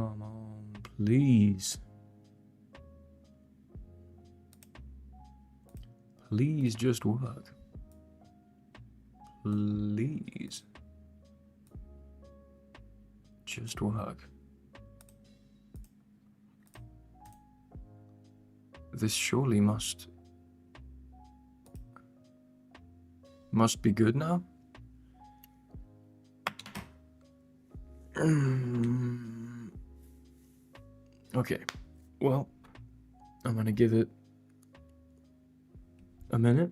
Come on, please. Please just work. Please. Just work. This surely must be good now. Okay, well, I'm gonna give it a minute.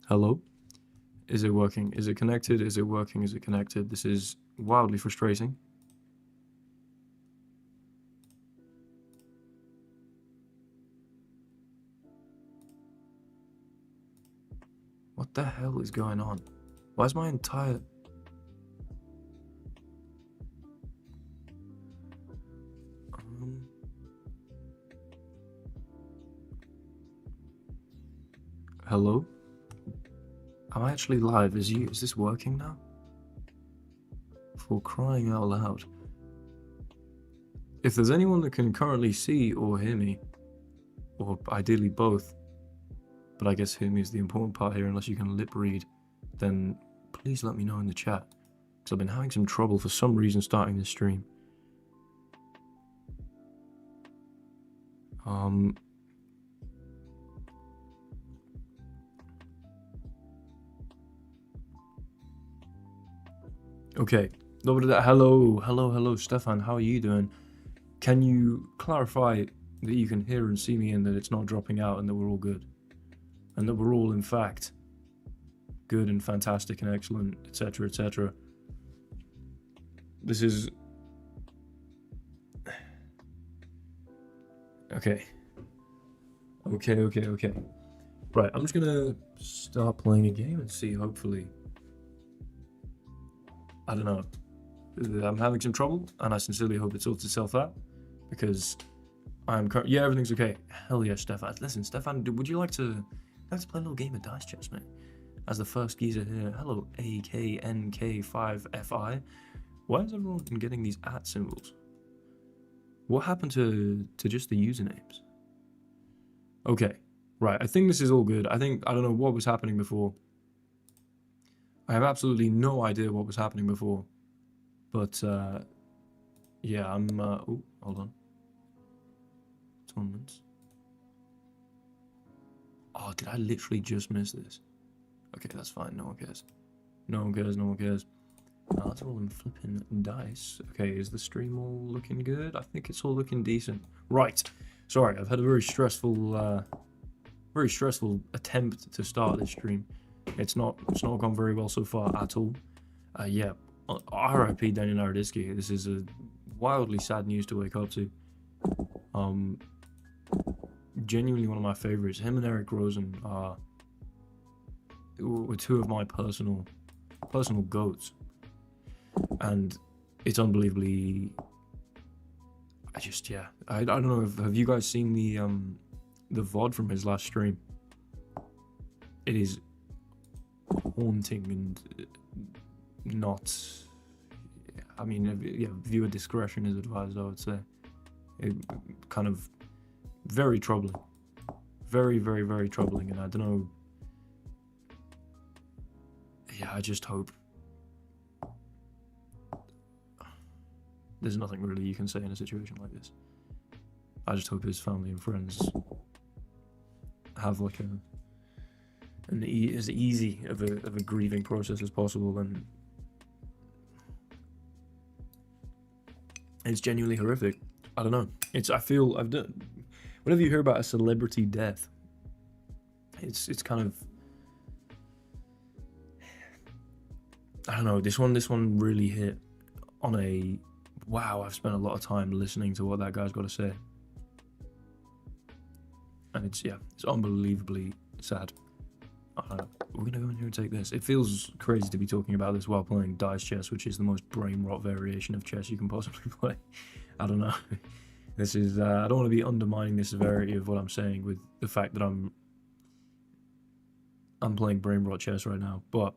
Hello? Is it working? Is it connected? Is it working? Is it connected? This is wildly frustrating. What the hell is going on? Why is my entire... Hello? Am I actually live? Is this working now? For crying out loud. If there's anyone that can currently see or hear me, or ideally both, but I guess hear me is the important part here unless you can lip read, then please let me know in the chat. Because I've been having some trouble for some reason starting this stream. Okay. Hello, Stefan. How are you doing? Can you clarify that you can hear and see me and that it's not dropping out and that we're all good? And that we're all, in fact, good and fantastic and excellent, etc., etc. This is... Okay. Right, I'm just gonna start playing a game and see, hopefully... I don't know. I'm having some trouble, and I sincerely hope it sorts itself out, because I'm yeah, everything's okay. Hell yeah, Stefan. Listen, Stefan, would you like to play a little game of dice chess, mate? As the first geezer here. Hello, AKNK5FI. Why is everyone getting these @ symbols? What happened to just the usernames? Okay, right. I think this is all good. I don't know what was happening before. I have absolutely no idea what was happening before, but yeah, I'm. Oh, hold on. Tournaments. Oh, did I literally just miss this? Okay, that's fine. No one cares. No one cares. Let's roll them flipping dice. Okay, is the stream all looking good? I think it's all looking decent. Right. Sorry, I've had a very stressful attempt to start this stream. It's not gone very well so far at all. Yeah, RIP Daniel Naritsky. This is a wildly sad news to wake up to. Genuinely one of my favorites. Him and Eric Rosen were two of my personal goats, and it's unbelievably. I don't know. Have you guys seen the VOD from his last stream? It is haunting and not. I mean, yeah, viewer discretion is advised, I would say. It kind of very troubling, very troubling, and I don't know. Yeah, I just hope there's nothing really you can say in a situation like this. I just hope his family and friends have like as easy of a grieving process as possible, and it's genuinely horrific. I don't know. I've done. Whenever you hear about a celebrity death, it's kind of. I don't know. This one really hit on a. Wow, I've spent a lot of time listening to what that guy's got to say, and it's unbelievably sad. We're gonna go in here and take this. It feels crazy to be talking about this while playing dice chess, which is the most brain rot variation of chess you can possibly play. I don't know. This is. I don't want to be undermining the severity of what I'm saying with the fact that I'm I'm playing brain rot chess right now, but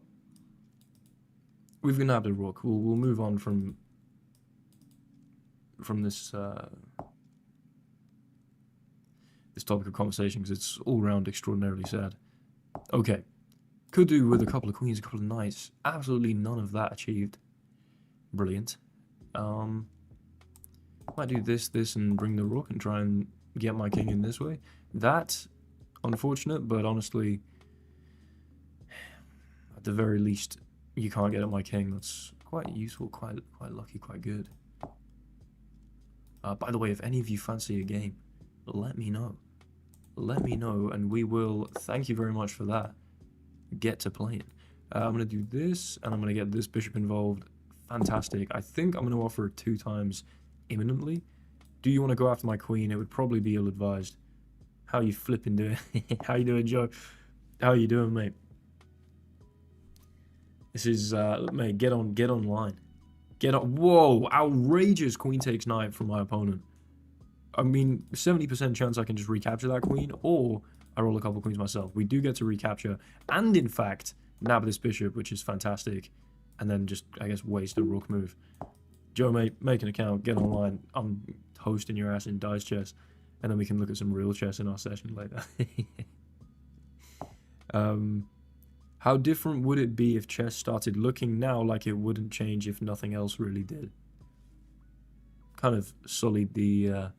we've nabbed a rook. We'll move on from this this topic of conversation because it's all round extraordinarily sad. Okay, could do with a couple of queens, a couple of knights. Absolutely none of that achieved. Brilliant. Might do this, and bring the rook and try and get my king in this way. That's unfortunate, but honestly, at the very least, you can't get at my king. That's quite useful, quite lucky, quite good. By the way, if any of you fancy a game, let me know. Let me know, and we will, thank you very much for that, get to playing. I'm going to do this, and I'm going to get this bishop involved. Fantastic. I think I'm going to offer it 2 times imminently. Do you want to go after my queen? It would probably be ill-advised. How you flipping doing? How you doing, Joe? How you doing, mate? This is, mate, get online. Get on. Whoa, outrageous queen takes knight from my opponent. I mean, 70% chance I can just recapture that queen, or I roll a couple queens myself. We do get to recapture, and in fact, nab this bishop, which is fantastic, and then just, I guess, waste a rook move. Joe, mate, make an account, get online. I'm hosting your ass in dice chess, and then we can look at some real chess in our session later. How different would it be if chess started looking now like it wouldn't change if nothing else really did? Kind of sullied the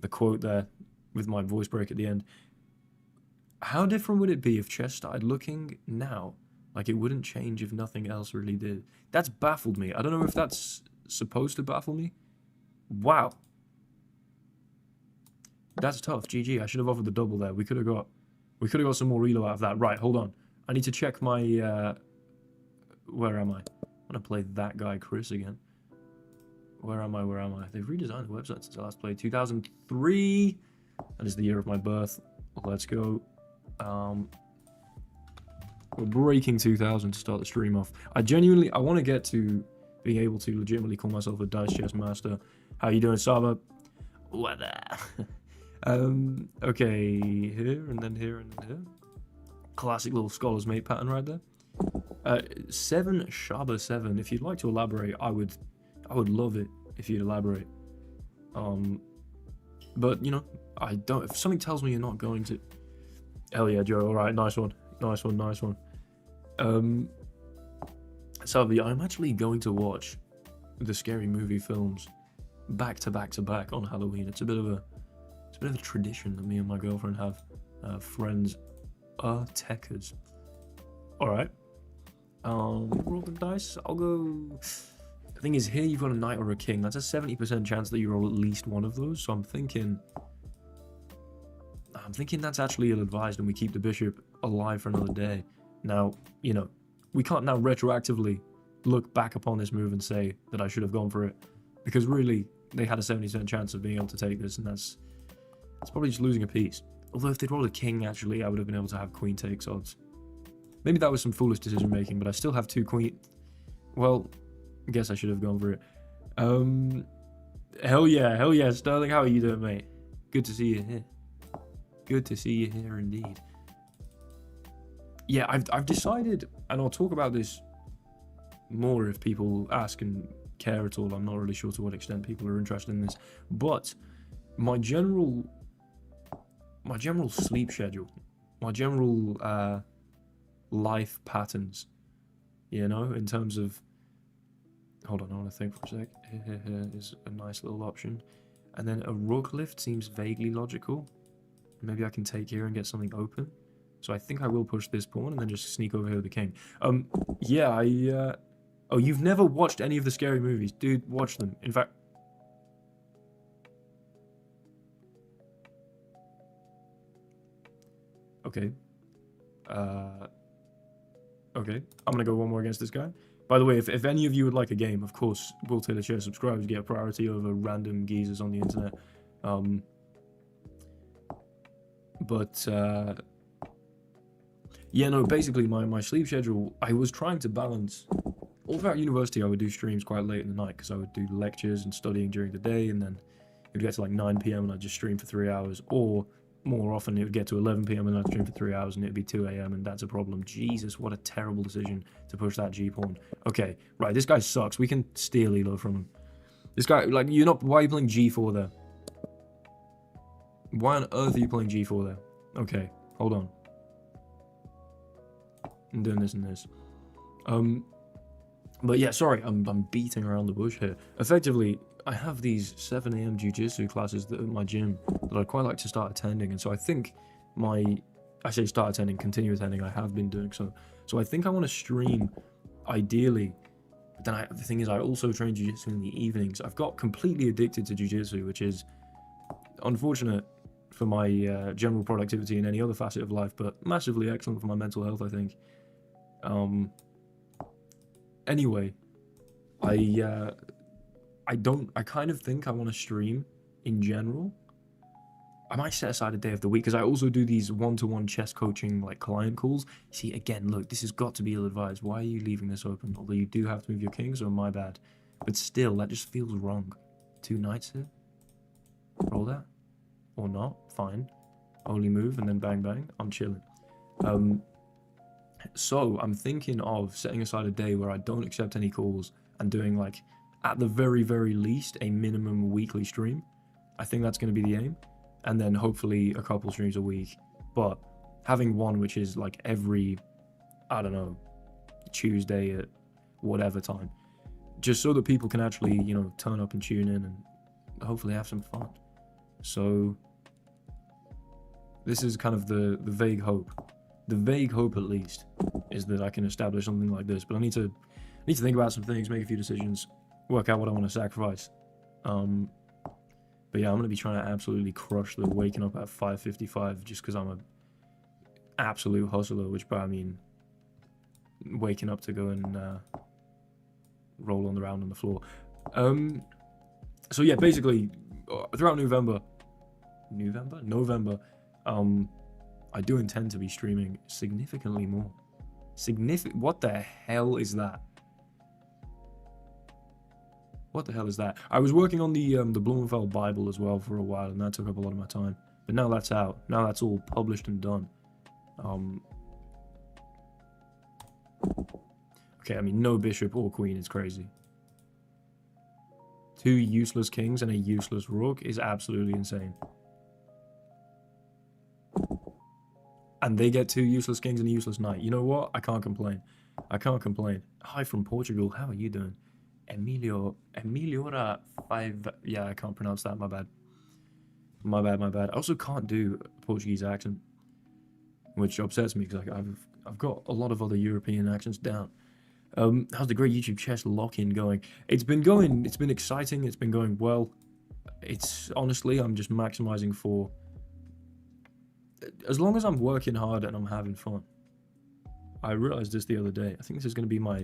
quote there with my voice break at the end. How different would it be if chess started looking now like it wouldn't change if nothing else really did? That's baffled me. I don't know if that's supposed to baffle me. Wow. That's tough. GG. I should have offered the double there. We could have got some more reload out of that. Right, hold on. I need to check my where am I? I'm gonna play that guy Chris again. Where am I? They've redesigned the website since I last played. 2003. That is the year of my birth. Let's go. We're breaking 2000 to start the stream off. I want to get to being able to legitimately call myself a dice chess master. How you doing, Saba? Weather. Okay, here and then here and then here. Classic little scholar's mate pattern right there. 7 Shaba 7. If you'd like to elaborate, I would love it if you'd elaborate. But you know, I don't. If something tells me you're not going to, hell yeah, Joe. All right, nice one. Sabi, I'm actually going to watch the Scary Movie films back to back on Halloween. It's a bit of a tradition that me and my girlfriend have. Friends are techers. All right. Roll the dice. I'll go. The thing is, here you've got a knight or a king. That's a 70% chance that you roll at least one of those. So I'm thinking that's actually ill-advised, and we keep the bishop alive for another day. Now, you know, we can't now retroactively look back upon this move and say that I should have gone for it, because really they had a 70% chance of being able to take this, and that's probably just losing a piece. Although if they'd rolled a king, actually, I would have been able to have queen takes odds. Maybe that was some foolish decision making, but I still have 2 queen. Well, I guess I should have gone for it. Hell yeah, Sterling. How are you doing, mate? Good to see you here. Good to see you here indeed. Yeah, I've decided, and I'll talk about this more if people ask and care at all. I'm not really sure to what extent people are interested in this, but my general sleep schedule, my general life patterns, you know, in terms of, hold on, I want to think for a sec. Here is a nice little option, and then a rook lift seems vaguely logical. Maybe I can take here and get something open. So I think I will push this pawn and then just sneak over here with the king. Yeah, oh, you've never watched any of the Scary Movies? Dude, watch them. In fact... Okay. Okay. I'm gonna go one more against this guy. By the way, if any of you would like a game, of course, Will Taylor Share subscribe to get priority over random geezers on the internet. Yeah, no, basically my sleep schedule, I was trying to balance. All throughout university, I would do streams quite late in the night because I would do lectures and studying during the day, and then it would get to like 9 p.m. and I'd just stream for 3 hours. Or more often it would get to 11 p.m. and I'd stream for 3 hours and it'd be 2 a.m. and that's a problem. Jesus, what a terrible decision to push that G pawn. Okay, right, this guy sucks. We can steal Elo from him. This guy, like, you're not... Why are you playing G4 there? Why on earth are you playing G4 there? Okay, hold on. I'm doing this and this. But yeah, sorry, I'm beating around the bush here. Effectively, I have these 7 a.m. Jiu-jitsu classes at my gym that I'd quite like to start attending, and so I think I say start attending, continue attending, I have been doing so. So I think I want to stream, ideally, but then the thing is, I also train Jiu-jitsu in the evenings. I've got completely addicted to Jiu-jitsu, which is unfortunate for my general productivity in any other facet of life, but massively excellent for my mental health, I think. Anyway, I kind of think I want to stream in general. I might set aside a day of the week because I also do these one-to-one chess coaching like client calls. See, again, look, this has got to be ill-advised. Why are you leaving this open? Although you do have to move your king, so my bad. But still, that just feels wrong. 2 knights here. Roll that. Or not. Fine. Only move and then bang bang. I'm chilling. So I'm thinking of setting aside a day where I don't accept any calls and doing, like, at the very, very least, a minimum weekly stream. I think that's going to be the aim. And then hopefully a couple streams a week. But having one which is like every, I don't know, Tuesday at whatever time. Just so that people can actually, you know, turn up and tune in and hopefully have some fun. So this is kind of the vague hope. The vague hope, at least, is that I can establish something like this. But I need to think about some things, make a few decisions, work out what I want to sacrifice. But yeah, I'm going to be trying to absolutely crush the waking up at 5:55 just because I'm an absolute hustler, which by I mean waking up to go and roll on the ground on the floor. So yeah, basically, throughout November, I do intend to be streaming significantly more. What the hell is that? What the hell is that? I was working on the Bloomfell Bible as well for a while, and that took up a lot of my time. But now that's out. Now that's all published and done. Okay, I mean, no bishop or queen is crazy. 2 useless kings and a useless rook is absolutely insane. And they get 2 useless kings and a useless knight. You know what? I can't complain. I can't complain. Hi from Portugal. How are you doing? Emiliora 5. Yeah, I can't pronounce that. My bad. My bad. I also can't do a Portuguese accent, which upsets me because I've got a lot of other European accents down. How's the great YouTube chess lock-in going? It's been exciting. It's been going well. It's honestly, I'm just maximizing for as long as I'm working hard and I'm having fun. I realized this the other day. I think this is going to be my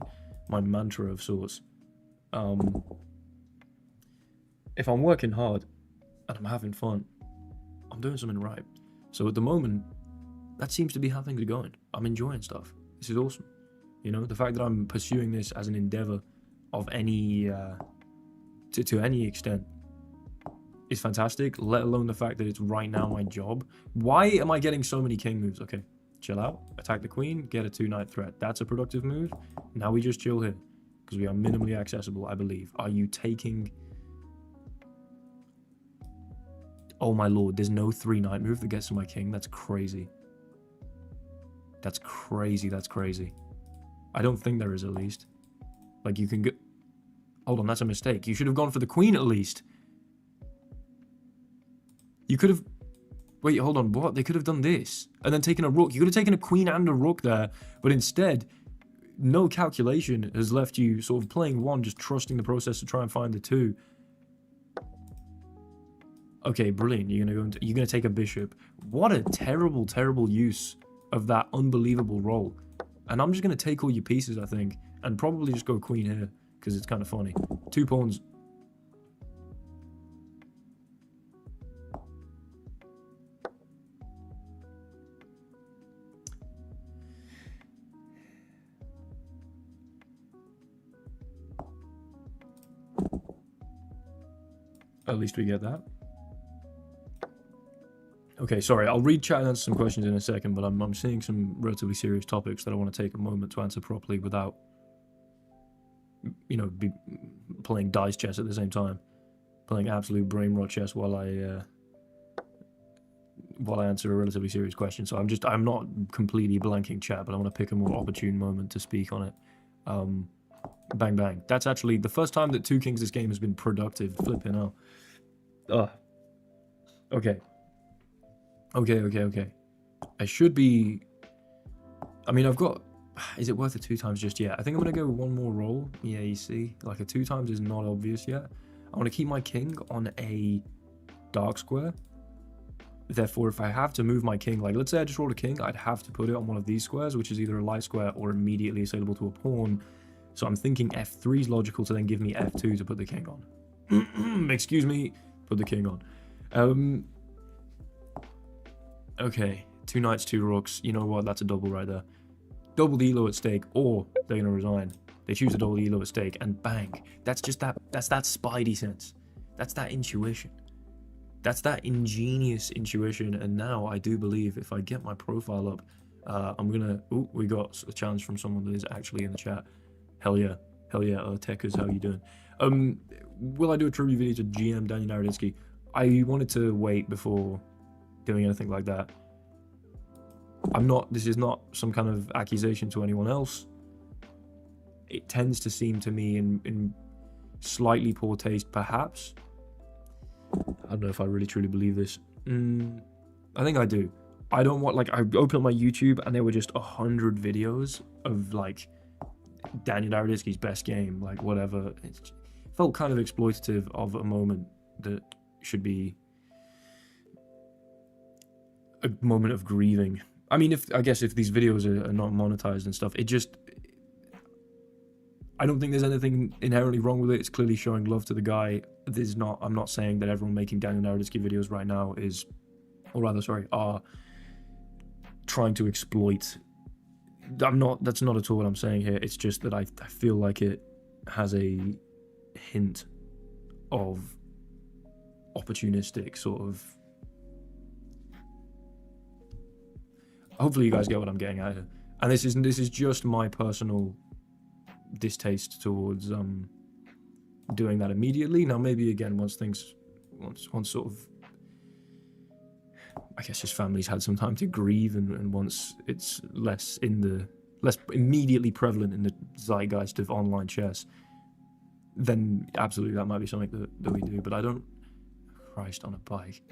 mantra of sorts. If I'm working hard and I'm having fun, I'm doing something right. So at the moment, that seems to be how things are going. I'm enjoying stuff. This is awesome. You know, the fact that I'm pursuing this as an endeavor of any, to any extent is fantastic, let alone the fact that it's right now my job. Why am I getting so many king moves? Okay, chill out, attack the queen, get a 2-knight threat. That's a productive move. Now we just chill here. Because we are minimally accessible, I believe. Are you taking... Oh my lord, there's no 3-knight move that gets to my king. That's crazy. That's crazy. I don't think there is, at least. Like, you can get... Hold on, that's a mistake. You should have gone for the queen, at least. You could have... Wait, hold on, what? They could have done this. And then taken a rook. You could have taken a queen and a rook there. But instead... No calculation has left you sort of playing one, just trusting the process to try and find the 2. Okay, brilliant. You're gonna take a bishop. What a terrible use of that unbelievable roll. And I'm just gonna take all your pieces, I think, and probably just go queen here because it's kind of funny. 2 pawns. At least we get that. Okay, sorry. I'll read chat and answer some questions in a second, but I'm seeing some relatively serious topics that I want to take a moment to answer properly without, be playing dice chess at the same time, playing absolute brain rot chess while I answer a relatively serious question. So I'm not completely blanking chat, but I want to pick a more opportune moment to speak on it. Bang bang. That's actually the first time that Two Kings this game has been productive. Flipping out. Okay. I should be... I mean, I've got... Is it worth it 2 times just yet? I think I'm going to go one more roll. Yeah, you see? Like a 2 times is not obvious yet. I want to keep my king on a dark square. Therefore, if I have to move my king, like let's say I just rolled a king, I'd have to put it on one of these squares, which is either a light square or immediately assailable to a pawn. So I'm thinking f3 is logical to then give me f2 to put the king on. Excuse me, put the king on. Okay, 2 knights, 2 rooks. You know what? That's a double right there. Double the elo at stake, or they're gonna resign. They choose a double elo at stake, and bang. That's that spidey sense. That's that intuition. That's that ingenious intuition. And now I do believe if I get my profile up, I'm gonna... Oh, we got a challenge from someone that is actually in the chat. Hell yeah, Techers, how you doing? Will I do a tribute video to GM Daniel Naritsky? I wanted to wait before doing anything like that. This is not some kind of accusation to anyone else. It tends to seem to me in slightly poor taste, perhaps. I don't know if I really truly believe this. I think I do. I don't want, like, I opened up my YouTube and there were just 100 videos of, like, Daniel Naritsky's best game, like, whatever. It felt kind of exploitative of a moment that should be a moment of grieving. I mean, I guess if these videos are not monetized and stuff, I don't think there's anything inherently wrong with it. It's clearly showing love to the guy. I'm not saying that everyone making Daniel Naritsky videos right now are trying to exploit. That's not at all what I'm saying here. It's just that I feel like it has a hint of opportunistic sort of... Hopefully you guys get what I'm getting at here. And this is just my personal distaste towards doing that immediately. Now maybe again once sort of, I guess his family's had some time to grieve and once it's less immediately prevalent in the zeitgeist of online chess, then absolutely that might be something that we do. But I don't... Christ on a bike.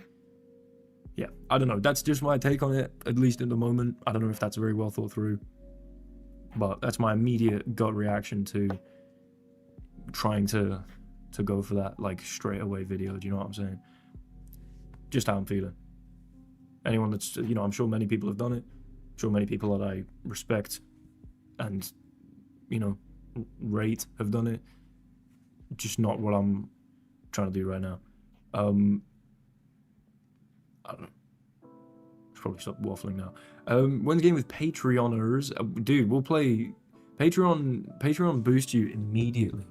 Yeah, I don't know. That's just my take on it, at least in the moment. I don't know if that's very well thought through, but that's my immediate gut reaction to trying to go for that, like, straight away video. Do you know what I'm saying? Just how I'm feeling. Anyone that's, I'm sure many people have done it. I'm sure many people that I respect and, rate have done it. Just not what I'm trying to do right now. I don't know. Should probably stop waffling now. When's the game with Patreoners? Dude, we'll play... Patreon boosts you immediately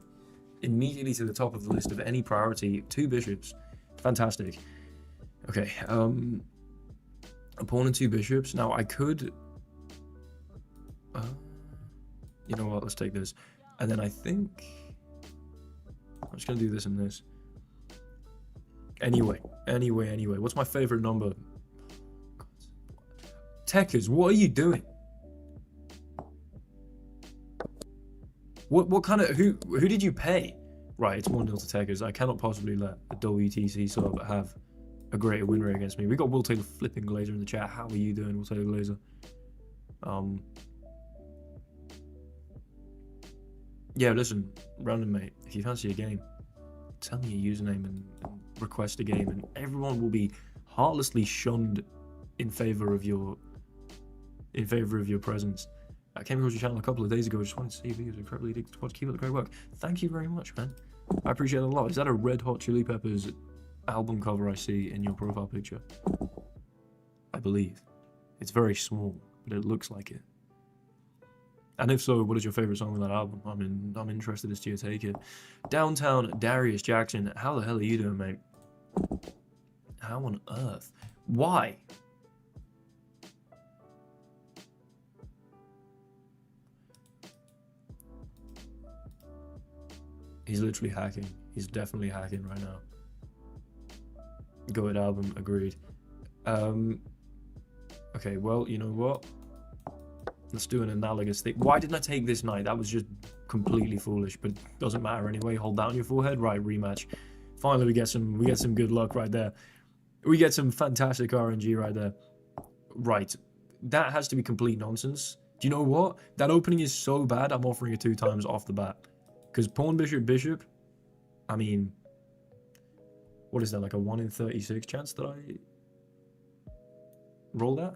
to the top of the list of any priority. 2 bishops. Fantastic. Okay. A pawn and 2 bishops. Now, I could... you know what? Let's take this. And then I think... I'm just going to do this and this. Anyway. What's my favorite number? Techers, what are you doing? What kind of... Who did you pay? Right, it's 1-0 to Techers. I cannot possibly let a WTC sub have a greater win rate against me. We got Will Taylor flipping Glazer in the chat. How are you doing, Will Taylor Glazer? Yeah, listen, random mate, if you fancy a game, tell me a username and request a game, and everyone will be heartlessly shunned in favor of your presence. I came across your channel a couple of days ago. Just wanted to see if you were incredibly addicted to watch. Keep up the great work. Thank you very much, man. I appreciate it a lot. Is that a Red Hot Chili Peppers album cover I see in your profile picture? I believe. It's very small, but it looks like it. And if so, what is your favorite song on that album? I'm interested as to your take it. Downtown Darius Jackson. How the hell are you doing, mate? How on earth? Why? He's literally hacking. He's definitely hacking right now. Goated album, agreed. Okay, well, you know what? Let's do an analogous thing. Why didn't I take this knight? That was just completely foolish, but it doesn't matter anyway. Hold down your forehead. Right, rematch. Finally, we get some good luck right there. We get some fantastic RNG right there. Right. That has to be complete nonsense. Do you know what? That opening is so bad, I'm offering it 2 times off the bat. Because pawn, bishop, bishop, I mean, what is that, like a 1 in 36 chance that I roll that?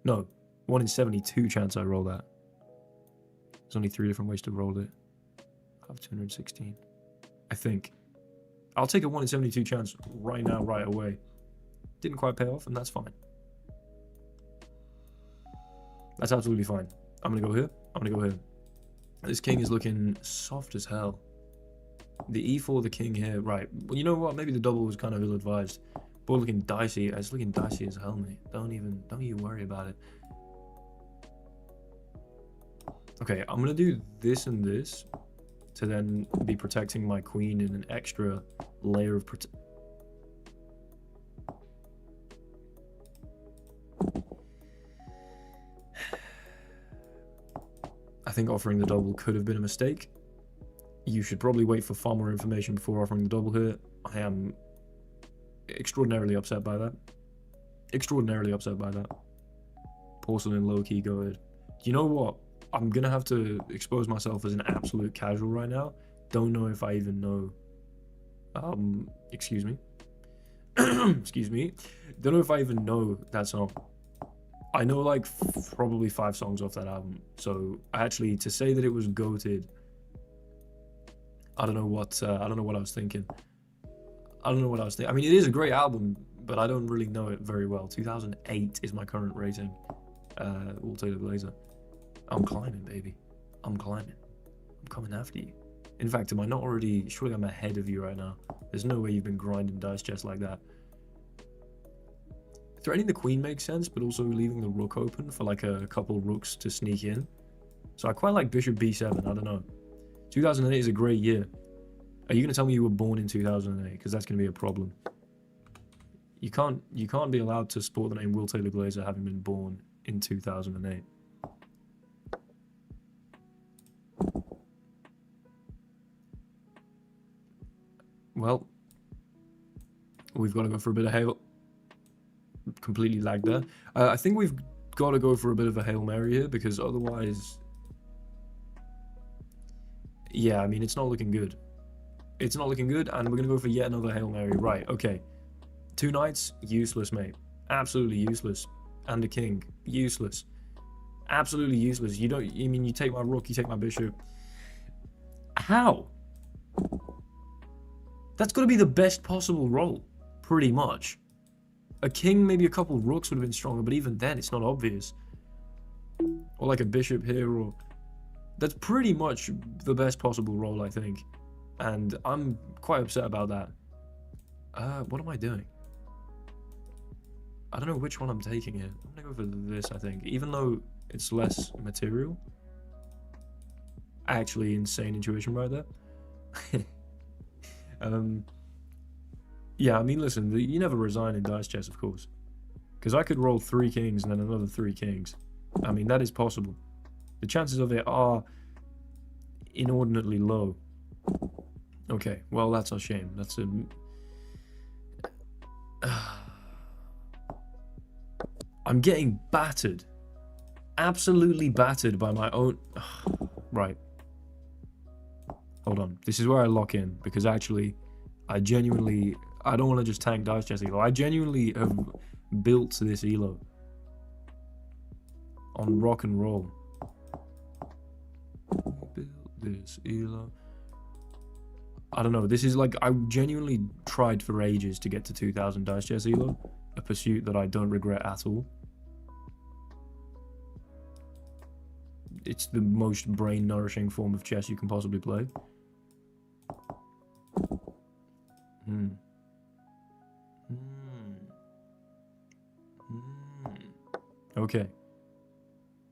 No, 1 in 72 chance I roll that. There's only 3 different ways to roll it. I have 216. I think. I'll take a 1 in 72 chance right now, right away. Didn't quite pay off, and that's fine. That's absolutely fine. I'm going to go here. I'm going to go here. This king is looking soft as hell. The e4, the king here. Right. Well, you know what? Maybe the double was kind of ill-advised. Board looking dicey. It's looking dicey as hell, mate. Don't you worry about it. Okay, I'm going to do this and this to then be protecting my queen in an extra layer of protection. I think offering the double could have been a mistake. You should probably wait for far more information before offering the double here. I am extraordinarily upset by that. Extraordinarily upset by that. Porcelain low-key goated. You know what? I'm gonna have to expose myself as an absolute casual right now. Don't know if I even know. Excuse me. Excuse me. Don't know if I even know that song. I know like probably 5 songs off that album. So actually, to say that it was goated, I don't know what I was thinking. I don't know what I was thinking. I mean, it is a great album, but I don't really know it very well. 2008 is my current rating. Will Taylor Glazer. I'm climbing, baby. I'm climbing. I'm coming after you. In fact, am I not already... Surely I'm ahead of you right now. There's no way you've been grinding dice chests like that. Threatening the queen makes sense, but also leaving the rook open for like a couple rooks to sneak in. So I quite like bishop b7. I don't know. 2008 is a great year. Are you going to tell me you were born in 2008? Because that's going to be a problem. You can't be allowed to sport the name Will Taylor Glazer having been born in 2008. Well, we've got to go for a bit of Hail. Completely lagged there. I think we've got to go for a bit of a Hail Mary here, because otherwise... Yeah, I mean, it's not looking good. It's not looking good, and we're going to go for yet another Hail Mary. Right, okay. 2 knights, useless, mate. Absolutely useless. And a king, useless. Absolutely useless. You don't... I mean, you take my rook, you take my bishop. How? That's got to be the best possible roll, pretty much. A king, maybe a couple rooks would have been stronger, but even then, it's not obvious. Or like a bishop here, or... That's pretty much the best possible roll, I think. And I'm quite upset about that. What am I doing? I don't know which one I'm taking here. I'm gonna go for this, I think. Even though it's less material. Actually, insane intuition right there. Yeah, I mean, listen, you never resign in dice chess, of course. Because I could roll 3 kings and then another 3 kings. I mean, that is possible. The chances of it are inordinately low. Okay, well, that's a shame. That's a... I'm getting battered. Absolutely battered by my own... Right. Hold on. This is where I lock in, because actually, I genuinely... I don't want to just tank dice chess elo. I genuinely have built this elo on rock and roll. Built this elo. I don't know. This is like, I genuinely tried for ages to get to 2000 dice chess elo, a pursuit that I don't regret at all. It's the most brain nourishing form of chess you can possibly play. Okay.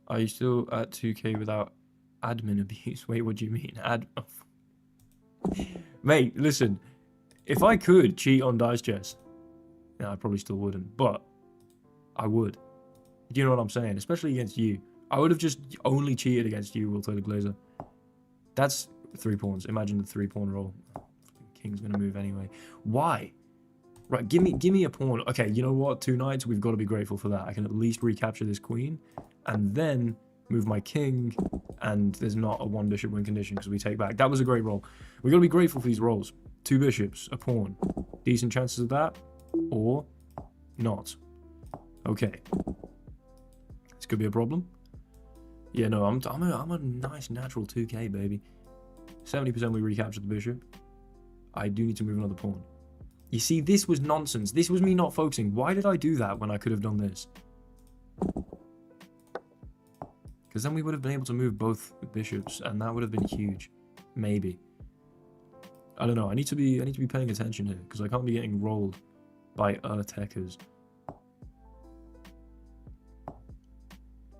Are you still at 2K without admin abuse? Wait, what do you mean? Mate, listen. If I could cheat on Dice Chess, yeah, I probably still wouldn't, but I would. Do you know what I'm saying? Especially against you. I would have just only cheated against you, Will Taylor Glazer. That's 3 pawns. Imagine the 3-pawn roll. King's gonna move anyway. Why? Right, give me a pawn. Okay, you know what? 2 knights, we've got to be grateful for that. I can at least recapture this queen, and then move my king, and there's not a 1 bishop win condition because we take back. That was a great roll. We've got to be grateful for these rolls. 2 bishops, a pawn. Decent chances of that, or not. Okay. This could be a problem. Yeah, no, I'm a nice natural 2K, baby. 70% we recaptured the bishop. I do need to move another pawn. You see, this was nonsense. This was me not focusing. Why did I do that when I could have done this? Because then we would have been able to move both bishops, and that would have been huge. Maybe. I don't know. I need to be paying attention here, because I can't be getting rolled by techers.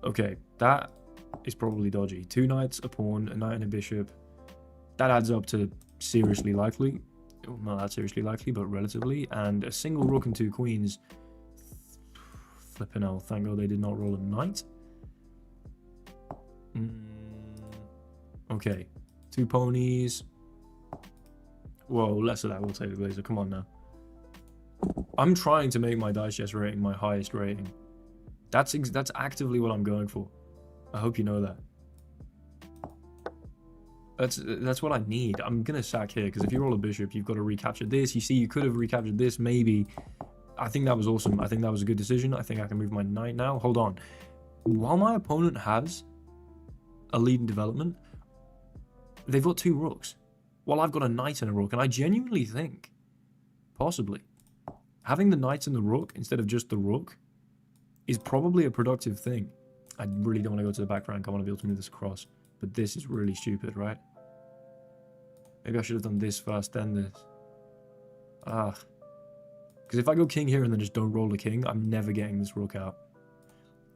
Okay, that is probably dodgy. 2 knights, a pawn, a knight and a bishop. That adds up to seriously likely. Well, not that seriously likely, but relatively. And a single rook and 2 queens. Flippin' hell, thank God they did not roll a knight. Okay, 2 ponies. Whoa, less of that, Will Taylor Glazer. Come on now. I'm trying to make my Dice Chess rating my highest rating. That's actively what I'm going for. I hope you know that. That's what I need. I'm gonna sack here because if you roll a bishop, you've got to recapture this. You see, you could have recaptured this. Maybe. I think that was awesome. I think that was a good decision. I think I can move my knight now. Hold on. While my opponent has a lead in development, they've got 2 rooks. While I've got a knight and a rook, and I genuinely think, possibly, having the knight and the rook instead of just the rook is probably a productive thing. I really don't want to go to the back rank. I want to be able to move this across. But this is really stupid, right? Maybe I should have done this first, then this. Because if I go king here and then just don't roll a king, I'm never getting this rook out.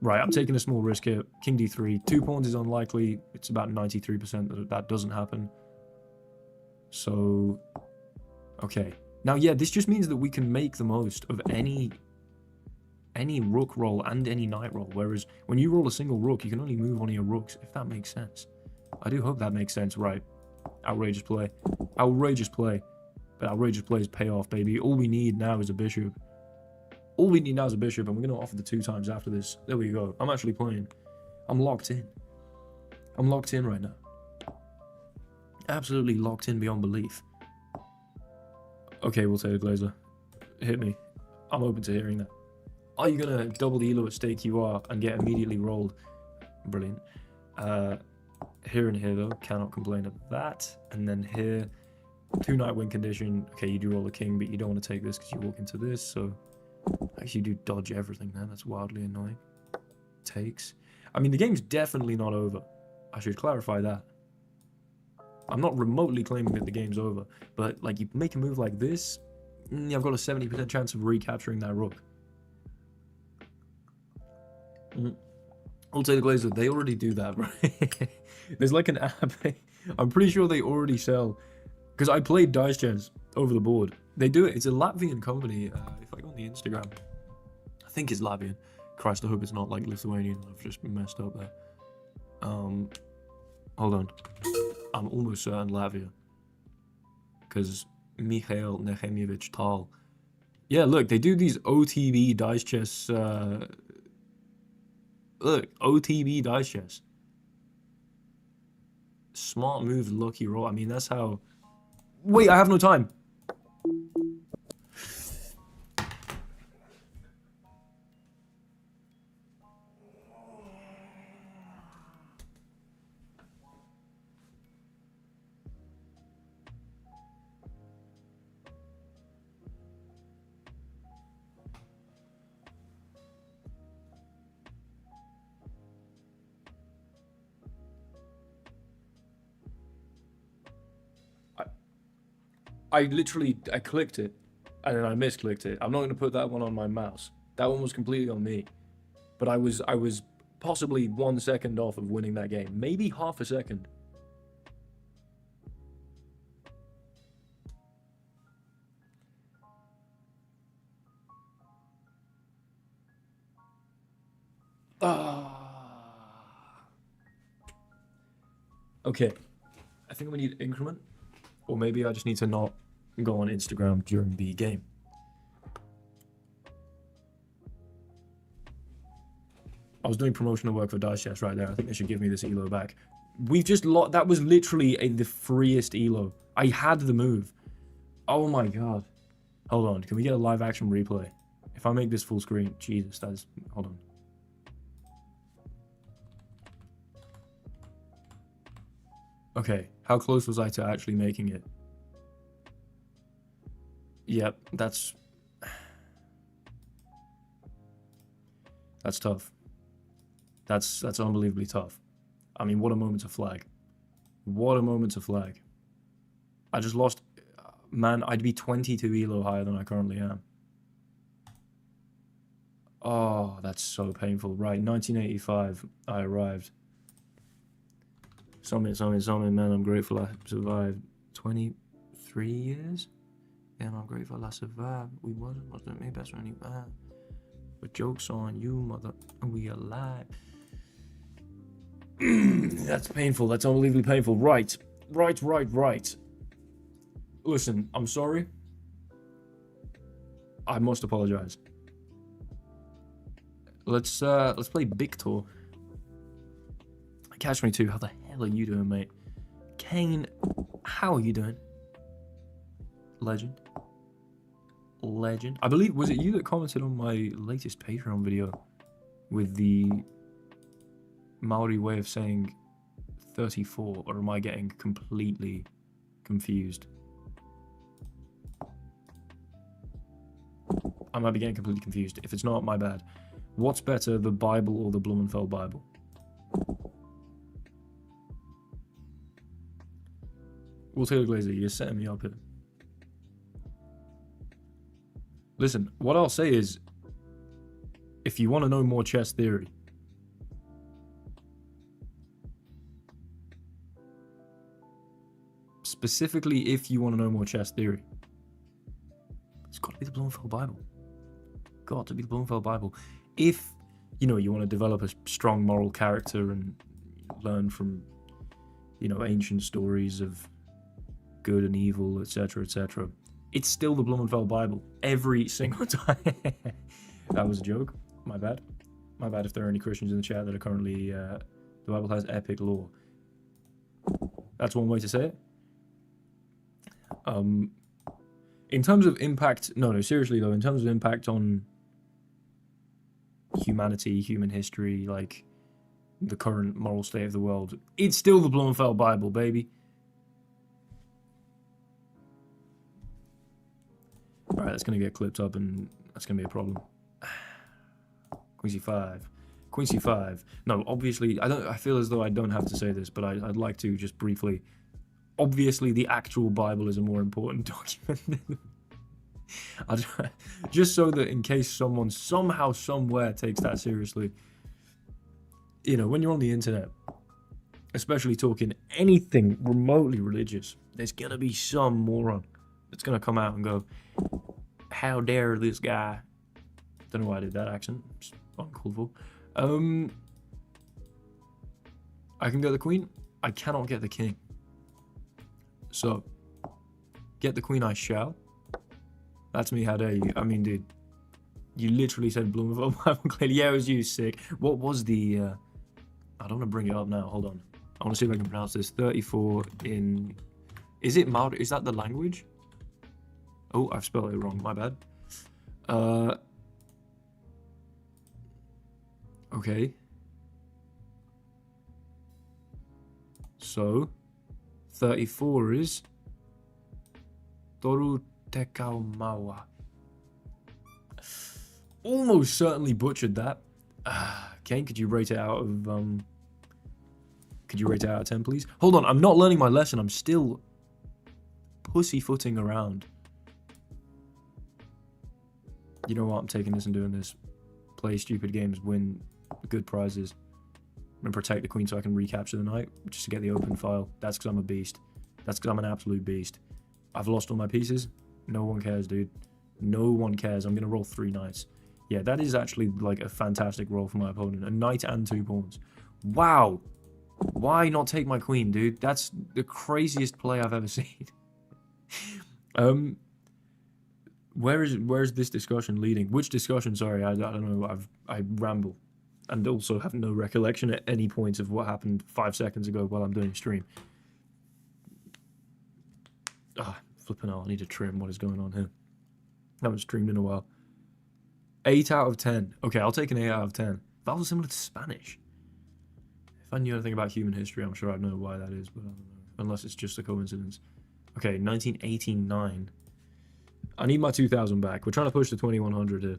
Right, I'm taking a small risk here. King d3. 2 pawns is unlikely. It's about 93% that that doesn't happen. So, okay. Now, yeah, this just means that we can make the most of any rook roll and any knight roll, whereas when you roll a single rook, you can only move one of your rooks, if that makes sense. I do hope that makes sense, right? Outrageous play. Outrageous play. But outrageous plays pay off, baby. All we need now is a bishop. All we need now is a bishop, and we're going to offer the 2 times after this. There we go. I'm actually playing. I'm locked in. I'm locked in right now. Absolutely locked in beyond belief. Okay, we'll take a Glazer. Hit me. I'm open to hearing that. Are you going to double the elo at stake? You are, and get immediately rolled. Brilliant. Here and here, though. Cannot complain of that. And then here, 2 knight win condition. Okay, you do roll the king, but you don't want to take this because you walk into this. So, actually, you do dodge everything then. That's wildly annoying. Takes. I mean, the game's definitely not over. I should clarify that. I'm not remotely claiming that the game's over. But, like, you make a move like this, I've got a 70% chance of recapturing that rook. I'll take the Glazer. They already do that, right? There's like an app. I'm pretty sure they already sell. Because I played Dice Chess over the board. They do it. It's a Latvian company. If I go on the Instagram, I think it's Latvian. Christ, I hope it's not like Lithuanian. I've just messed up there. Hold on. I'm almost certain Latvia. Because Mikhail Nehemievich Tal. Yeah, look, they do these OTB Dice Chess. Look, OTB Dice Chess. Smart move, lucky roll. I mean, that's how... Wait, I have no time. I clicked it, and then I misclicked it. I'm not going to put that one on my mouse. That one was completely on me. But I was possibly 1 second off of winning that game. Maybe half a second. Okay. I think we need increment. Or maybe I just need to not go on Instagram during the game. I was doing promotional work for Dice Chess right there. I think they should give me this elo back. We've just lost. That was literally the freest elo. I had the move. Oh my god. Hold on. Can we get a live action replay? If I make this full screen. Jesus, that's... Hold on. Okay. How close was I to actually making it? Yep, that's tough. That's unbelievably tough. I mean, what a moment to flag. What a moment to flag. I just lost... Man, I'd be 22 elo higher than I currently am. Oh, that's so painful. Right, 1985, I arrived. Something, man, I'm grateful I survived 23 years? And I'm grateful I survived. We wasn't made best friend. But joke's on you, mother. We alive. That's painful. That's unbelievably painful. Right. Listen, I'm sorry. I must apologize. Let's play Victor. Catch me too. How the hell are you doing, mate? Kane, how are you doing? Legend. I believe, was it you that commented on my latest Patreon video with the Maori way of saying 34, or am I getting completely confused? I might be getting completely confused. If it's not, my bad. What's better, the Bible or the Bloomfell Bible? Well, Taylor Glazer, you're setting me up here. Listen, what I'll say is, if you want to know more chess theory, specifically if you want to know more chess theory, it's got to be the Bloomfell Bible. Got to be the Bloomfell Bible. If, you know, you want to develop a strong moral character and learn from, you know, ancient stories of good and evil, etc., etc., it's still the Bloomfell Bible every single time. That was a joke. My bad. My bad if there are any Christians in the chat that are currently... the Bible has epic lore. That's one way to say it. In terms of impact... No, seriously though. In terms of impact on humanity, human history, like the current moral state of the world, it's still the Bloomfell Bible, baby. Alright, that's going to get clipped up and that's going to be a problem. Queen c5. Queen c5. No, obviously, I feel as though I don't have to say this, but I'd like to just briefly. Obviously, the actual Bible is a more important document than... just so that in case someone somehow, somewhere takes that seriously. You know, when you're on the internet, especially talking anything remotely religious, there's going to be some moron that's going to come out and go, how dare this guy... Don't know why I did that accent. It's uncalled for. I can get the queen. I cannot get the king. So, get the queen I shall. That's me, how dare you. I mean, dude, you literally said Bloomfell Bible clearly. Yeah, it was you, sick. What was the... I don't want to bring it up now. Hold on. I want to see if I can pronounce this. 34 in... Is it Maori? Is that the language? Oh, I've spelled it wrong. My bad. Okay. So, 34 is Toru Tekau Mawa. Almost certainly butchered that. Kane, could you rate it out of 10, please? Hold on, I'm not learning my lesson. I'm still pussyfooting around. You know what? I'm taking this and doing this. play stupid games, win good prizes, and protect the queen so I can recapture the knight, just to get the open file. That's because I'm a beast. That's because I'm an absolute beast. I've lost all my pieces. No one cares, dude. No one cares. I'm going to roll 3 knights. Yeah, that is actually like a fantastic roll for my opponent. A knight and 2 pawns. Wow. Why not take my queen, dude? That's the craziest play I've ever seen. Where is this discussion leading? Which discussion? Sorry, I don't know. I ramble, and also have no recollection at any point of what happened 5 seconds ago while I'm doing stream. Flipping out. I need to trim what is going on here. I haven't streamed in a while. 8 out of 10. Okay, I'll take an 8 out of 10. That was similar to Spanish. If I knew anything about human history, I'm sure I'd know why that is, but I don't know. Unless it's just a coincidence. Okay, 1989. I need my 2000 back. We're trying to push the 2100 here.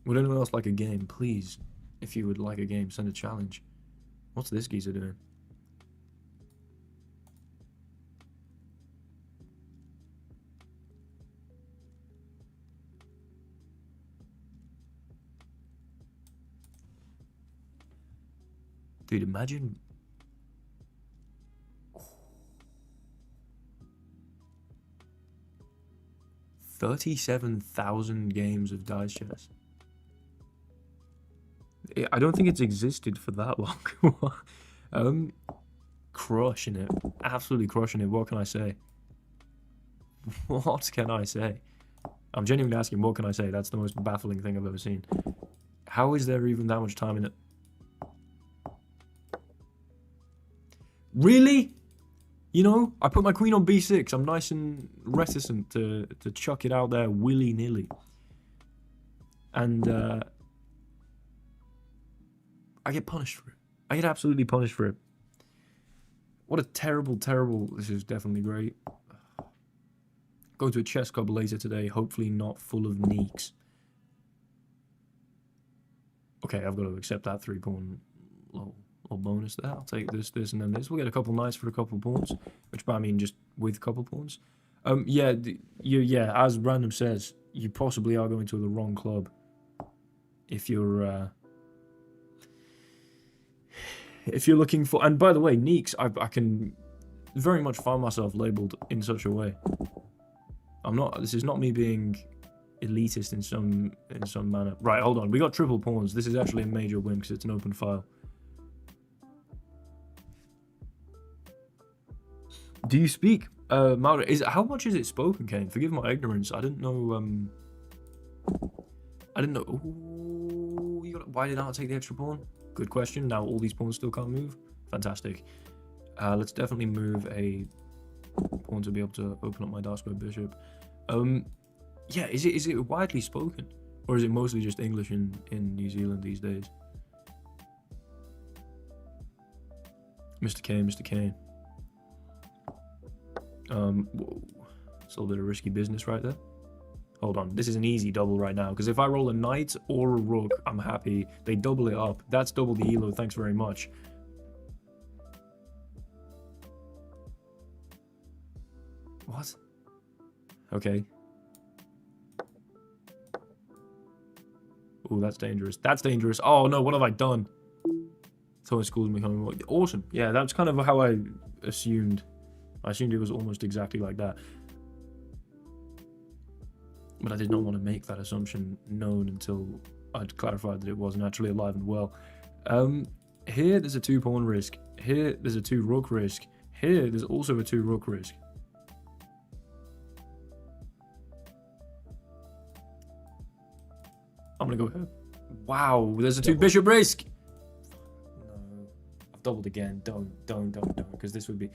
Would anyone else like a game? Please, if you would like a game, send a challenge. What's this geezer doing? Dude, imagine... 37,000 games of dice chess. I don't think it's existed for that long. Crushing it. Absolutely crushing it. What can I say? What can I say? I'm genuinely asking, what can I say? That's the most baffling thing I've ever seen. How is there even that much time in it? Really? You know, I put my queen on b6. I'm nice and reticent to chuck it out there willy-nilly. And I get punished for it. I get absolutely punished for it. What a terrible, terrible... This is definitely great. Go to a chess club later today, hopefully not full of neeks. Okay, I've got to accept that 3-pawn little bonus there. I'll take this, this, and then this. We'll get a couple knights for a couple pawns, which I mean just with a couple pawns. Yeah, as Random says, you possibly are going to the wrong club if you're looking for. And by the way, neeks, I can very much find myself labeled in such a way. I'm not. This is not me being elitist in some manner. Right, hold on. We got triple pawns. This is actually a major win because it's an open file. Do you speak Maori? How much is it spoken, Kane? Forgive my ignorance. I didn't know. I didn't know. Ooh, why did I not take the extra pawn? Good question. Now all these pawns still can't move. Fantastic. Let's definitely move a pawn to be able to open up my dark square bishop. Yeah, is it widely spoken, or is it mostly just English in New Zealand these days? Mr. Kane, Mr. Kane. Whoa. It's a little bit of risky business right there. Hold on, this is an easy double right now, because if I roll a knight or a rook, I'm happy. They double it up. That's double the elo, thanks very much. What? Okay. Oh, that's dangerous. That's dangerous. Oh no, what have I done? Someone schools me coming. Awesome. Yeah, that's kind of how I assumed. I assumed it was almost exactly like that. But I did not want to make that assumption known until I'd clarified that it wasn't actually alive and well. Here, there's a 2-pawn risk. Here, there's a 2-rook risk. Here, there's also a 2-rook risk. I'm going to go here. Wow, there's a 2-bishop risk. No, I've doubled again. Don't, because this would be...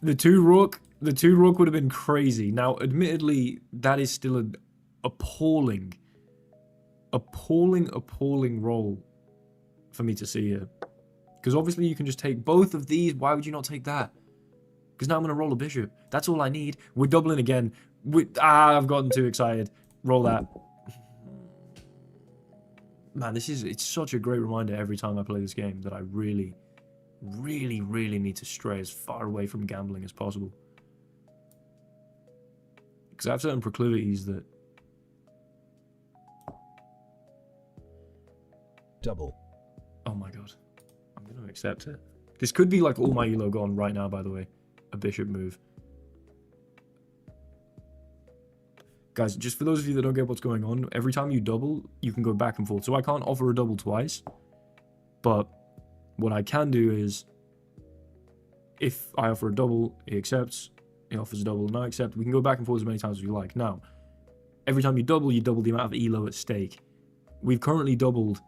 The 2-rook would have been crazy. Now, admittedly, that is still an appalling roll for me to see here. Because obviously you can just take both of these. Why would you not take that? Because now I'm going to roll a bishop. That's all I need. We're doubling again. I've gotten too excited. Roll that. Man, it's such a great reminder every time I play this game that I really need to stray as far away from gambling as possible. Because I have certain proclivities that... Double. Oh my god. I'm going to accept it. This could be like all my elo gone right now, by the way. A bishop move. Guys, just for those of you that don't get what's going on, every time you double, you can go back and forth. So I can't offer a double twice. But what I can do is, if I offer a double, he accepts. He offers a double and I accept. We can go back and forth as many times as you like. Now, every time you double the amount of elo at stake. We've currently doubled,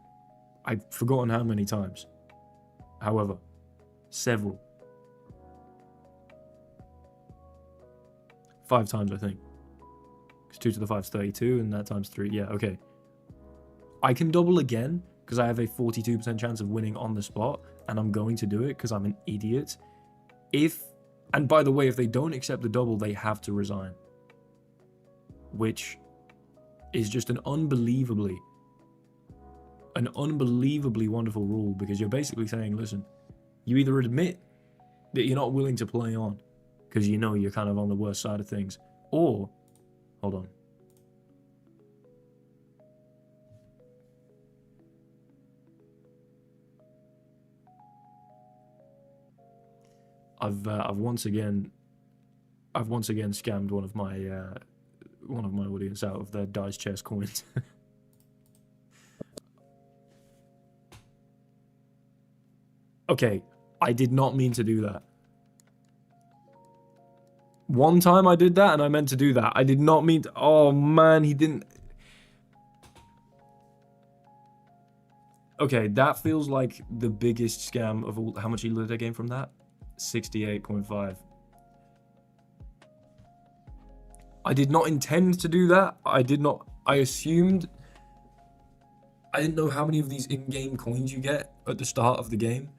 I've forgotten how many times. However, several. 5 times, I think. Because 2 to the 5 is 32, and that times 3. Yeah, okay. I can double again, because I have a 42% chance of winning on the spot, and I'm going to do it, because I'm an idiot. And by the way, if they don't accept the double, they have to resign. Which is just an unbelievably wonderful rule, because you're basically saying, listen, you either admit that you're not willing to play on, because you know you're kind of on the worst side of things, or, hold on. I've once again scammed one of my audience out of their dice chess coins. Okay, I did not mean to do that. One time I did that and I meant to do that. I did not mean to... Oh man, he didn't... Okay, that feels like the biggest scam of all. How much elo did I gain from that? 68.5. I did not intend to do that. I assumed... I didn't know how many of these in-game coins you get at the start of the game.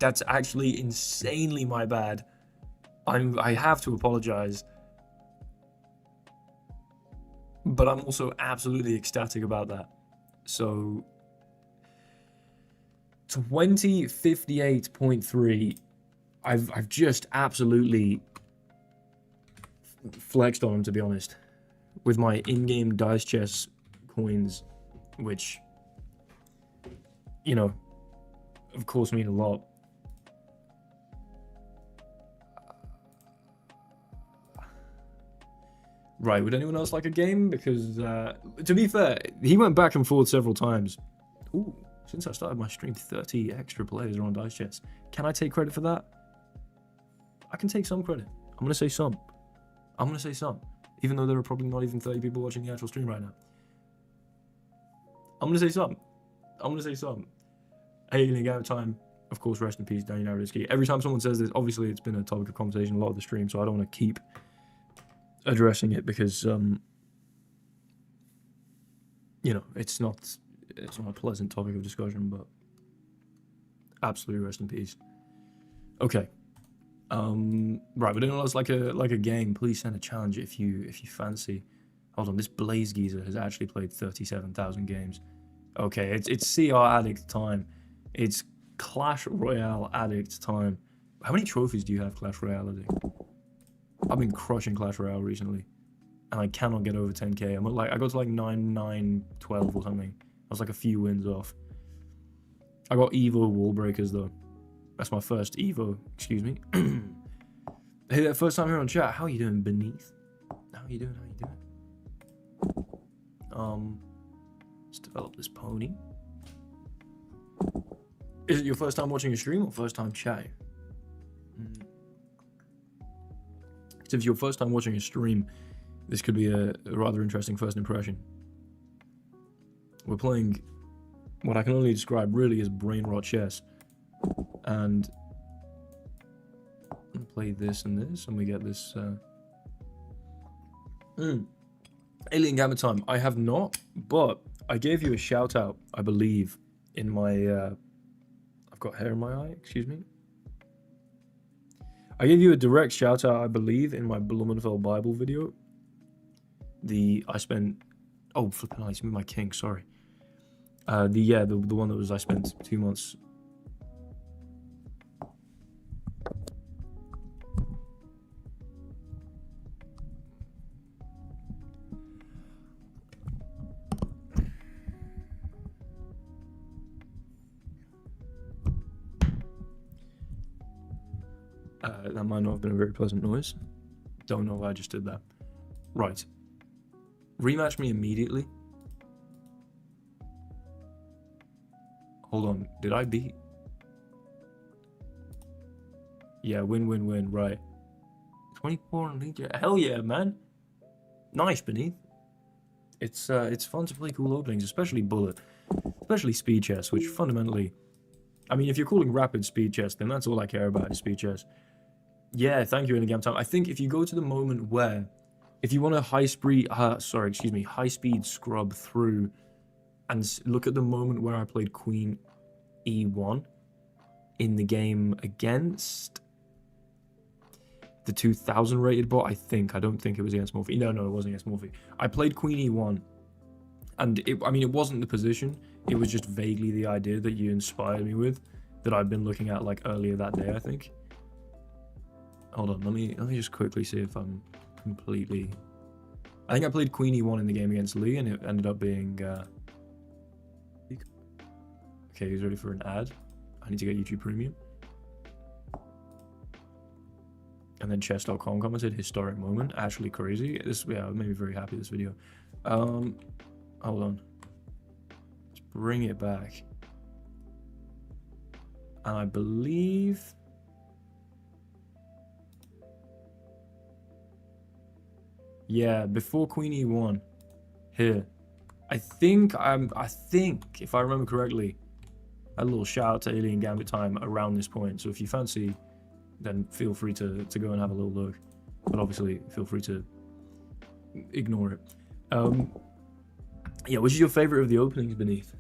That's actually insanely my bad. I have to apologize. But I'm also absolutely ecstatic about that. So... 2058.3. I've just absolutely flexed on them, to be honest, with my in-game dice chess coins, which, you know, of course mean a lot. Right, would anyone else like a game? Because, to be fair, he went back and forth several times. Ooh, since I started my stream, 30 extra players are on dice chess. Can I take credit for that? I can take some credit. I'm going to say some. I'm going to say some. Even though there are probably not even 30 people watching the actual stream right now. I'm going to say some. I'm going to say some. Hey, Alien Game Time. Of course, rest in peace, Daniel Naritsky. Every time someone says this, obviously it's been a topic of conversation a lot of the stream, so I don't want to keep addressing it because, you know, it's not a pleasant topic of discussion, but absolutely rest in peace. Okay. Right, would anyone else like a game? Please send a challenge if you fancy. Hold on, this Blaze Geezer has actually played 37,000 games. Okay, it's CR Addict time. It's Clash Royale Addict time. How many trophies do you have, Clash Royale Addict? I've been crushing Clash Royale recently, and I cannot get over 10k. I got to like 9, 9, 12 or something. I was like a few wins off. I got Evo Wall Breakers though. That's my first Evo. Excuse me. Hey, first time here on chat. How are you doing, Beneath? How are you doing? Let's develop this pony. Is it your first time watching a stream or first time chatting? So if you're first time watching a stream, this could be a rather interesting first impression. We're playing what I can only describe really as brain rot chess. And we'll play this and this, and we get this. Alien Gamma Time. I have not, but I gave you a shout out, I believe, in my. I've got hair in my eye. Excuse me. I gave you a direct shout out, I believe, in my Bloomfell Bible video. I spent. Oh, flipping ice, my king. Sorry. The one that was I spent 2 months. That might not have been a very pleasant noise. Don't know why I just did that. Right. Rematch me immediately. Hold on. Did I beat? Yeah, win. Right. 24 and lead. Hell yeah, man. Nice, Beneath. It's fun to play cool openings, especially bullet, especially speed chess, which fundamentally, I mean, if you're calling rapid speed chess, then that's all I care about is speed chess. Yeah, thank you in the game time. I think if you go to the moment where, if you want to high speed scrub through, and look at the moment where I played Queen E1 in the game against the 2000 rated bot, I don't think it was against Morphe. No, it wasn't against Morphe. I played Queen E1, and it wasn't the position. It was just vaguely the idea that you inspired me with, that I've been looking at like earlier that day, I think. Hold on, let me just quickly see if I'm completely. I think I played Queen E1 in the game against Lee, and it ended up being. Okay, he's ready for an ad. I need to get YouTube Premium. And then chess.com commented, historic moment, actually crazy. This, yeah, made me very happy, this video. Hold on. Let's bring it back. And I believe... Yeah, before Queen E1. Here. I think, if I remember correctly, a little shout out to Alien Gambit time around this point. So if you fancy, then feel free to go and have a little look. But obviously, feel free to ignore it. Yeah, which is your favorite of the openings, Beneath?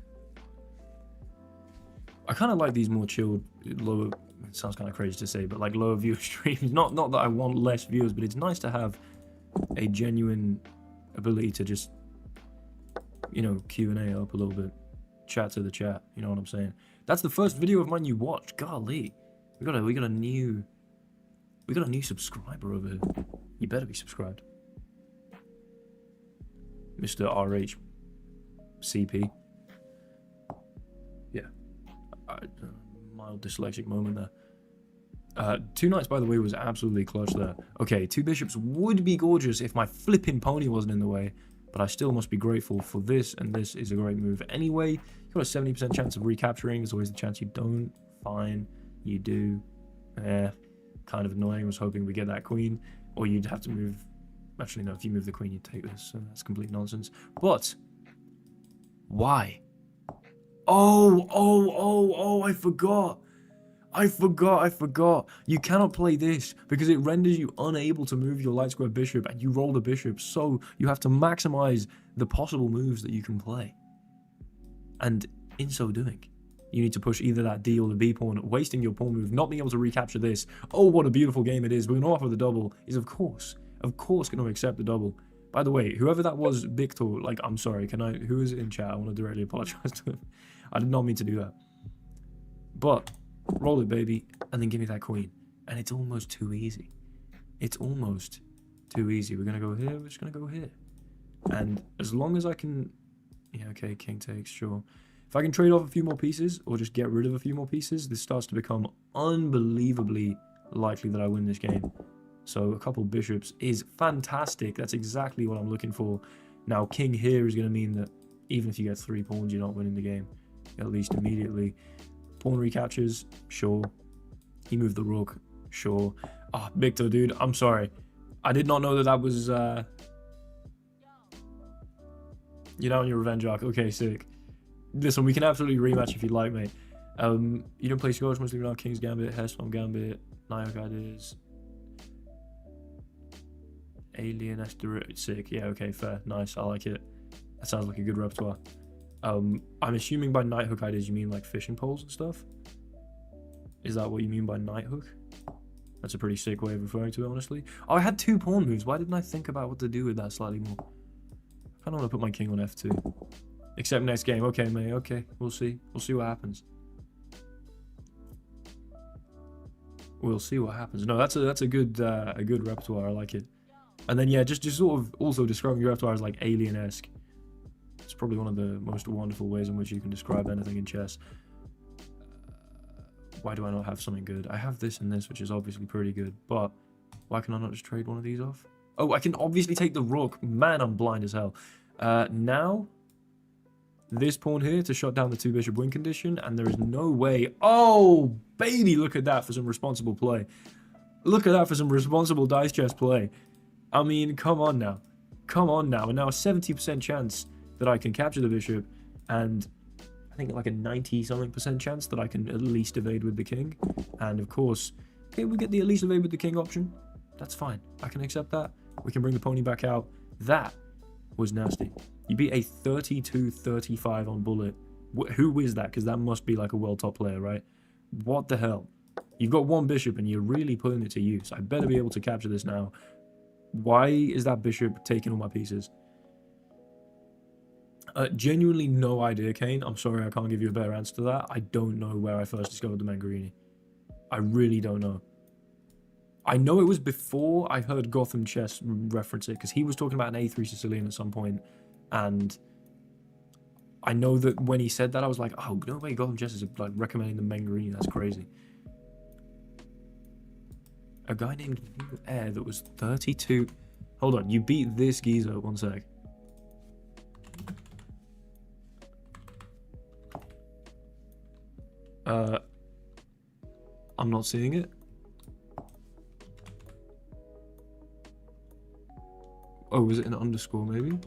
I kind of like these more chilled, lower. It sounds kind of crazy to say, but like lower viewer streams. Not that I want less viewers, but it's nice to have a genuine ability to just, you know, Q&A up a little bit, chat to the chat. You know what I'm saying? That's the first video of mine you watched. Golly, we got a new subscriber over here. You better be subscribed, Mr. RH CP. Yeah, mild dyslexic moment there. 2 knights, by the way, was absolutely clutch there. Okay, 2 bishops would be gorgeous if my flipping pony wasn't in the way, but I still must be grateful for this, and this is a great move anyway. You've got a 70% chance of recapturing. There's always the chance you don't. Fine, you do. Kind of annoying. I was hoping we get that queen, or you'd have to move. Actually, no, if you move the queen, you'd take this, so that's complete nonsense. But why? Oh, I forgot. You cannot play this because it renders you unable to move your light square bishop, and you roll the bishop, so you have to maximize the possible moves that you can play. And in so doing, you need to push either that D or the B pawn, wasting your pawn move, not being able to recapture this. Oh, what a beautiful game it is. But off with the double is, of course, going to accept the double. By the way, whoever that was, Victor, like, I'm sorry, who is it in chat? I want to directly apologize to him. I did not mean to do that. But roll it, baby, and then give me that queen. And it's almost too easy. It's almost too easy. We're going to go here. We're just going to go here. And as long as I can... Yeah, okay, king takes, sure. If I can trade off a few more pieces, or just get rid of a few more pieces, this starts to become unbelievably likely that I win this game. So a couple bishops is fantastic. That's exactly what I'm looking for. Now, king here is going to mean that even if you get 3 pawns, you're not winning the game, at least immediately. Pawn recaptures, sure. He moved the rook, sure. Ah, oh, Victor, dude, I'm sorry. I did not know that was... You're down your revenge arc. Okay, sick. Listen, we can absolutely rematch if you'd like, mate. You don't play Scottish, mostly around King's Gambit, Heston Gambit, Nioc Ideas, Alien Esther. Sick. Yeah, okay, fair. Nice. I like it. That sounds like a good repertoire. I'm assuming by night hook ideas you mean like fishing poles and stuff? Is that what you mean by night hook? That's a pretty sick way of referring to it, honestly. Oh, I had 2 pawn moves. Why didn't I think about what to do with that slightly more? I don't want to put my king on f2. Except next game. Okay, mate. Okay, we'll see. We'll see what happens. We'll see what happens. No, that's a good repertoire. I like it. And then yeah, just sort of also describing your repertoire as like alien-esque. It's probably one of the most wonderful ways in which you can describe anything in chess. Why do I not have something good? I have this and this, which is obviously pretty good, but why can I not just trade one of these off? Oh, I can obviously take the rook. Man, I'm blind as hell. Now, this pawn here to shut down the 2 bishop win condition, and there is no way. Oh, baby, look at that for some responsible play. Look at that for some responsible dice chess play. I mean, come on now. Come on now. And now a 70% chance that I can capture the bishop, and I think like a 90-something% chance that I can at least evade with the king. And of course, okay, we get the at least evade with the king option. That's fine. I can accept that. We can bring the pony back out. That was nasty. You beat a 32-35 on bullet. Who is that? Because that must be like a world top player, right? What the hell? You've got 1 bishop and you're really putting it to use. I better be able to capture this now. Why is that bishop taking all my pieces? Genuinely no idea, Kane. I'm sorry I can't give you a better answer to that. I don't know where I first discovered the Mangarini. I really don't know. I know it was before I heard Gotham Chess reference it, because he was talking about an A3 Sicilian at some point, and I know that when he said that, I was like, oh, no way Gotham Chess is like recommending the Mangarini. That's crazy. A guy named Air that was 32. Hold on, you beat this geezer. One sec. I'm not seeing it. Oh, was it an underscore maybe?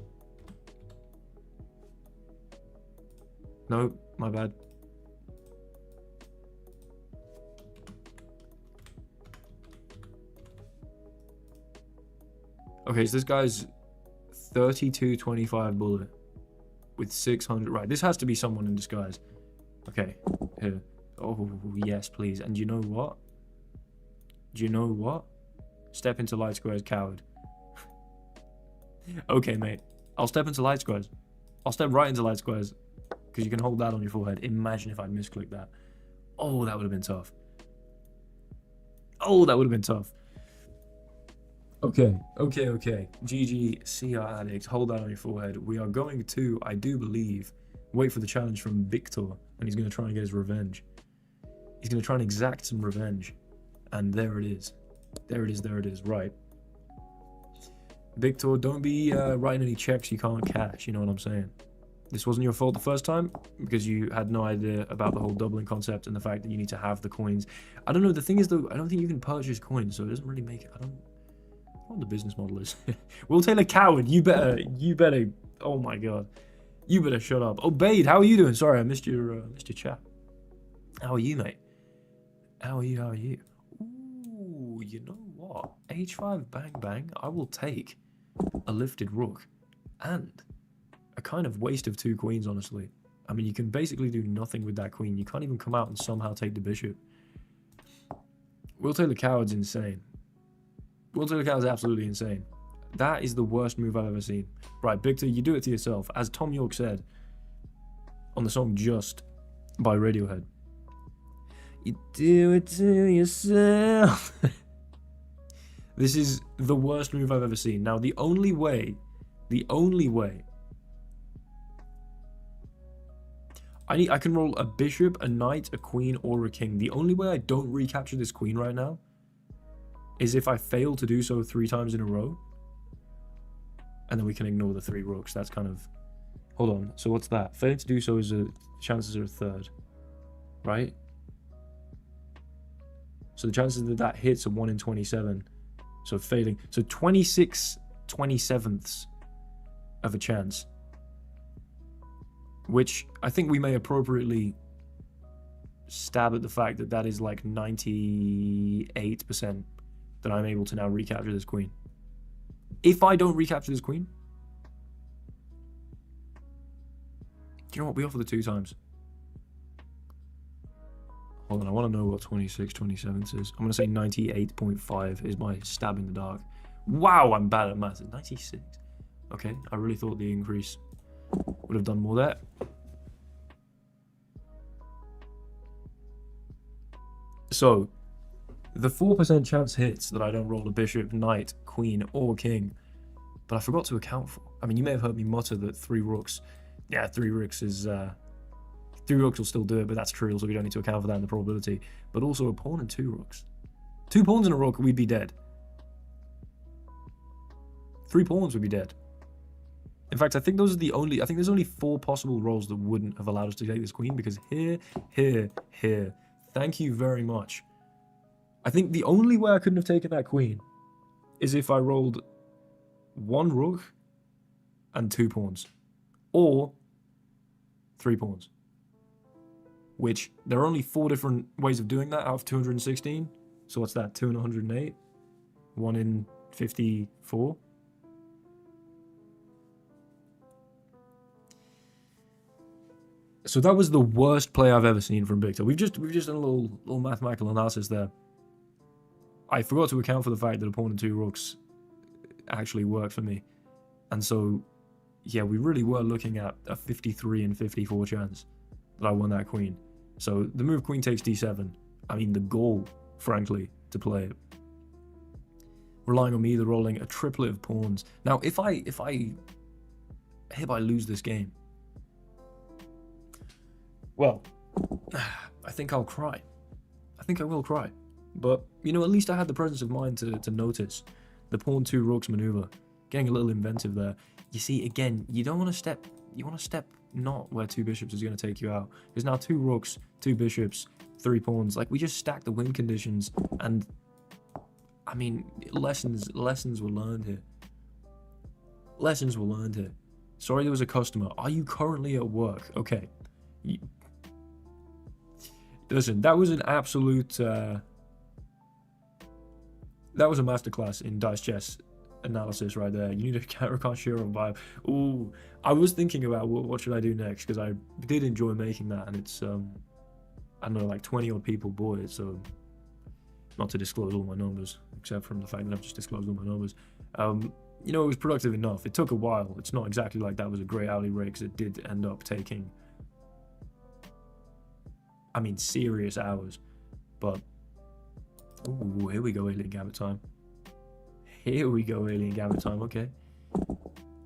No, my bad. Okay, so this guy's 32-25 bullet with 600. Right, this has to be someone in disguise. Okay, here. Oh, yes, please. And you know what? Do you know what? Step into light squares, coward. Okay, mate. I'll step into light squares. I'll step right into light squares. Because you can hold that on your forehead. Imagine if I'd misclicked that. Oh, that would have been tough. Oh, that would have been tough. Okay. GG, CR Addict. Hold that on your forehead. We are going to, I do believe, wait for the challenge from Victor. And he's going to try and get his revenge. He's going to try and exact some revenge. And there it is. There it is. Right. Victor, don't be writing any checks you can't cash. You know what I'm saying? This wasn't your fault the first time because you had no idea about the whole doubling concept and the fact that you need to have the coins. I don't know. The thing is, though, I don't think you can purchase coins, so it doesn't really make it. I don't know what the business model is. Will Taylor Coward, you better. Oh my god, you better shut up. Obeyed, how are you doing? Sorry, I missed your chat. How are you, mate? How are you? Ooh, you know what? H5 bang bang. I will take a lifted rook and a kind of waste of 2 queens, honestly. I mean, you can basically do nothing with that queen. You can't even come out and somehow take the bishop. Will Taylor Coward's insane. Will Taylor Coward's absolutely insane. That is the worst move I've ever seen. Right, Victor, you do it to yourself. As Tom York said on the song Just by Radiohead. You do it to yourself. This is the worst move I've ever seen. Now, the only way I can roll a bishop, a knight, a queen, or a king. The only way I don't recapture this queen right now is if I fail to do so 3 times in a row. And then we can ignore the 3 rooks. That's kind of... Hold on. So what's that? Failing to do so is chances are a third. Right? So the chances that hits are 1 in 27. So failing. So 26 27ths of a chance. Which I think we may appropriately stab at the fact that is like 98% that I'm able to now recapture this queen. If I don't recapture this queen, do you know what? We offer the 2 times. Hold on, I want to know what 26 27ths is. I'm going to say 98.5 is my stab in the dark. Wow, I'm bad at maths. 96. Okay, I really thought the increase would have done more there. So, the 4% chance hits that I don't roll a bishop, knight, queen, or king, but I forgot to account for. I mean, you may have heard me mutter that 3 rooks. Yeah, 3 rooks is 3 rooks will still do it, but that's trivial, so we don't need to account for that in the probability. But also a pawn and 2 rooks. 2 pawns and a rook, we'd be dead. 3 pawns would be dead. In fact, I think those are the only... I think there's only 4 possible rolls that wouldn't have allowed us to take this queen, because here, here, here. Thank you very much. I think the only way I couldn't have taken that queen is if I rolled 1 rook and 2 pawns. Or 3 pawns. Which, there are only 4 different ways of doing that out of 216. So what's that? 2 in 108? 1 in 54? So that was the worst play I've ever seen from Victor. We've just done a little mathematical analysis there. I forgot to account for the fact that a pawn and 2 rooks actually worked for me. And so, yeah, we really were looking at a 53 and 54 chance that I won that queen. So the move queen takes d7. I mean, the goal, frankly, to play it. Relying on me either rolling a triplet of pawns. Now, if I hereby lose this game, well, I think I'll cry. I think I will cry. But, you know, at least I had the presence of mind to notice the pawn 2 rooks maneuver. Getting a little inventive there. You see, again, you don't want to step... You want to step not where 2 bishops is going to take you out. There's now 2 rooks, 2 bishops, 3 pawns. Like, we just stacked the win conditions. And, I mean, lessons were learned here. Lessons were learned here. Sorry there was a customer. Are you currently at work? Okay. Listen, that was an absolute... that was a masterclass in dice chess analysis right there. You need a Caricature vibe. Ooh, I was thinking about what should I do next, because I did enjoy making that, and it's I don't know, like 20 odd people bought it, so not to disclose all my numbers, except from the fact that I've just disclosed all my numbers. You know, it was productive enough. It took a while. It's not exactly like that was a great hourly rate, because it did end up taking, I mean, serious hours. But ooh, here we go, Alien Gambit time. Here we go, Alien Gambit time. Okay,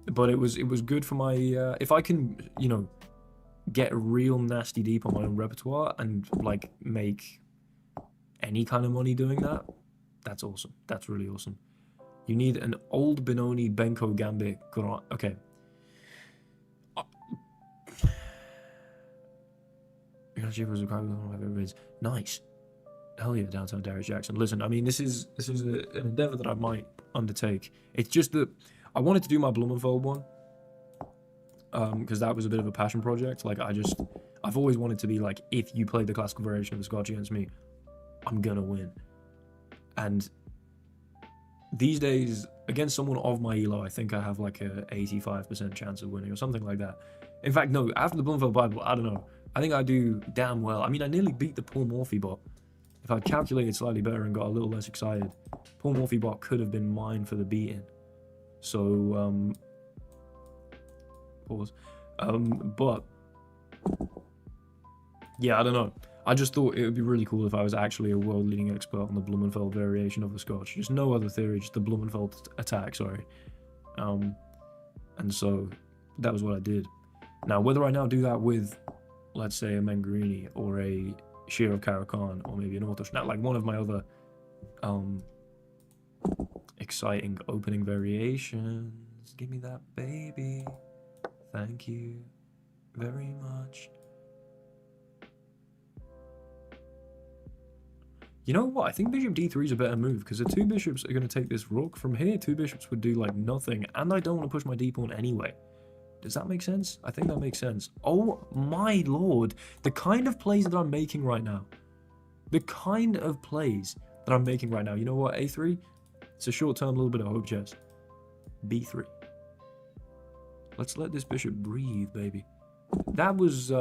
but it was good for my if I can, you know, get real nasty deep on my own repertoire and like make any kind of money doing that. That's awesome. That's really awesome. You need an old Benoni Benko Gambit. Okay. Nice. Hell yeah, downtown Darius Jackson. Listen, I mean, this is an endeavor that I might undertake. It's just that I wanted to do my Blumenfeld one, because that was a bit of a passion project. Like, I've always wanted to be like, if you play the classical variation of the Scotch against me, I'm gonna win. And these days, against someone of my elo, I think I have like a 85% chance of winning or something like that. In fact, no, after the Bloomfell Bible, I don't know. I think I do damn well. I mean, I nearly beat the Paul Morphy bot. If I'd calculated slightly better and got a little less excited, Paul Morphy bot could have been mine for the beating. So, pause. But, yeah, I don't know. I just thought it would be really cool if I was actually a world-leading expert on the Blumenfeld variation of the Scotch. Just no other theory, just the Blumenfeld attack, sorry. And so, that was what I did. Now, whether I now do that with, let's say, a Mengarini or a Sheer of Caracan or maybe an Orthosh, not like one of my other exciting opening variations. Give me that baby. Thank you very much. You know what? I think bishop d3 is a better move, because the 2 bishops are going to take this rook. From here, 2 bishops would do like nothing, and I don't want to push my d-pawn anyway. Does that make sense? I think that makes sense. Oh my lord. The kind of plays that I'm making right now. The kind of plays that I'm making right now. You know what? A3? It's a short-term little bit of hope chess. B3. Let's let this bishop breathe, baby. That was,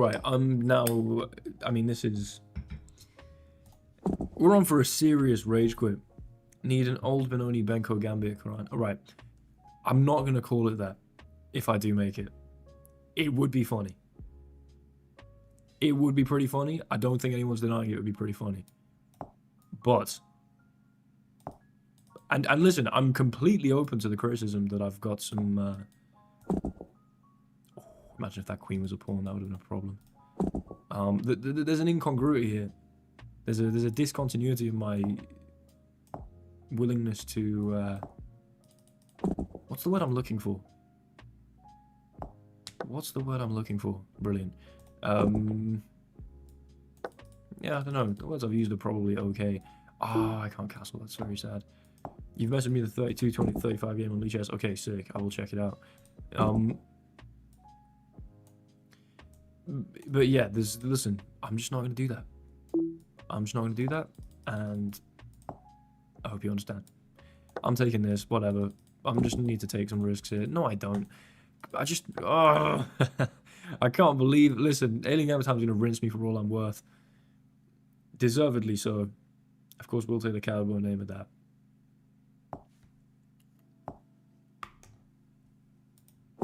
Right, I'm now... I mean, this is... We're on for a serious rage quit. Need an old Benoni Benko Gambit Quran. Alright, I'm not going to call it that if I do make it. It would be funny. It would be pretty funny. I don't think anyone's denying it would be pretty funny. But... And listen, I'm completely open to the criticism that I've got some... Imagine if that queen was a pawn, that would have been a problem. There's an incongruity here. There's a discontinuity of my willingness to... what's the word I'm looking for? What's the word I'm looking for? Brilliant. Yeah, I don't know. The words I've used are probably okay. Ah, I can't castle. That's very sad. You've messaged me the 32, 20, 35 game on Lee Chess. Okay, sick. I will check it out. But yeah, listen, I'm just not going to do that. I'm just not going to do that, and I hope you understand. I'm taking this, whatever. I'm just need to take some risks here. No, I don't. I just... Oh, I can't believe... Listen, Alien Gamer Time's going to rinse me for all I'm worth. Deservedly so. Of course, we'll take the cowboy name of that.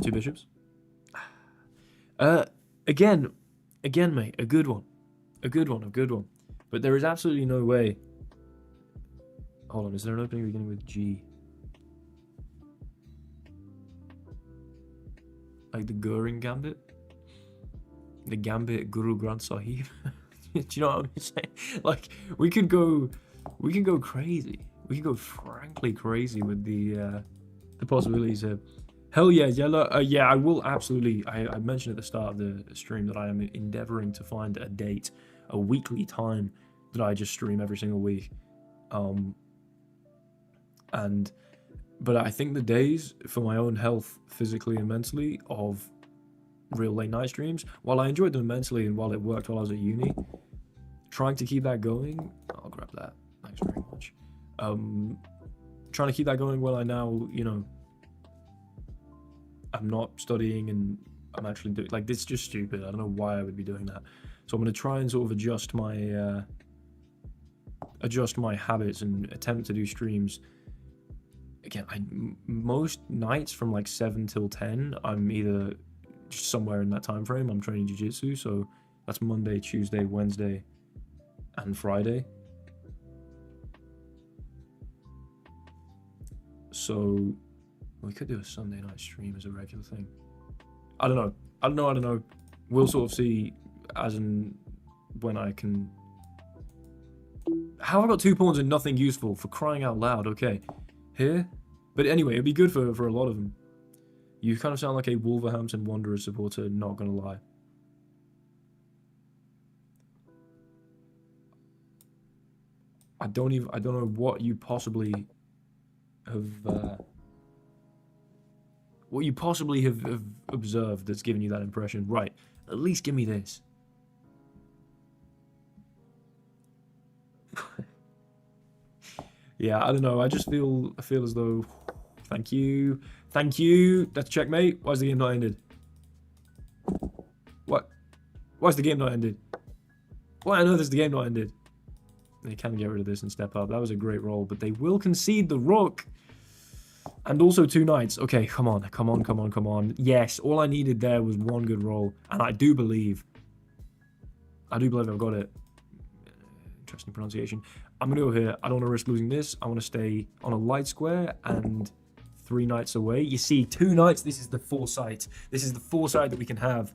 Two bishops. Again, mate, a good one. A good one. But there is absolutely no way... Hold on, is there an opening beginning with G? Like the Goring Gambit? The Gambit Guru Granth Sahib? Do you know what I'm saying? Like, we could go crazy. We could go frankly crazy with the possibilities here. Hell yeah, Yellow. Yeah, I will absolutely. I mentioned at the start of the stream that I am endeavoring to find a date, a weekly time that I just stream every single week. But I think the days for my own health, physically and mentally, of real late night streams, while I enjoyed them immensely and while it worked while I was at uni, trying to keep that going. I'll grab that. Thanks very much. Trying to keep that going while I now, you know, I'm not studying and I'm actually doing, like, this is just stupid. I don't know why I would be doing that. So I'm going to try and sort of adjust my habits and attempt to do streams. Again, most nights from like 7 till 10, I'm either just somewhere in that time frame. I'm training jiu-jitsu, so that's Monday, Tuesday, Wednesday, and Friday. So we could do a Sunday night stream as a regular thing. I don't know. We'll sort of see as in when I can... How have I got 2 pawns and nothing useful? For crying out loud, okay. Here? But anyway, it'd be good for a lot of them. You kind of sound like a Wolverhampton Wanderers supporter, not gonna lie. I don't know what you possibly have... what you possibly have observed that's given you that impression. Right, at least give me this. Yeah, I don't know. I just feel as though... Thank you. That's checkmate. Why's the game not ended? What? Why's the game not ended? Why on earth is the game not ended? They can get rid of this and step up. That was a great roll, but they will concede the rook. And also 2 knights. Okay, come on. Yes, all I needed there was 1 good roll. And I do believe I've got it. Interesting pronunciation. I'm going to go here. I don't want to risk losing this. I want to stay on a light square and 3 knights away. You see, 2 knights. This is the foresight. This is the foresight that we can have.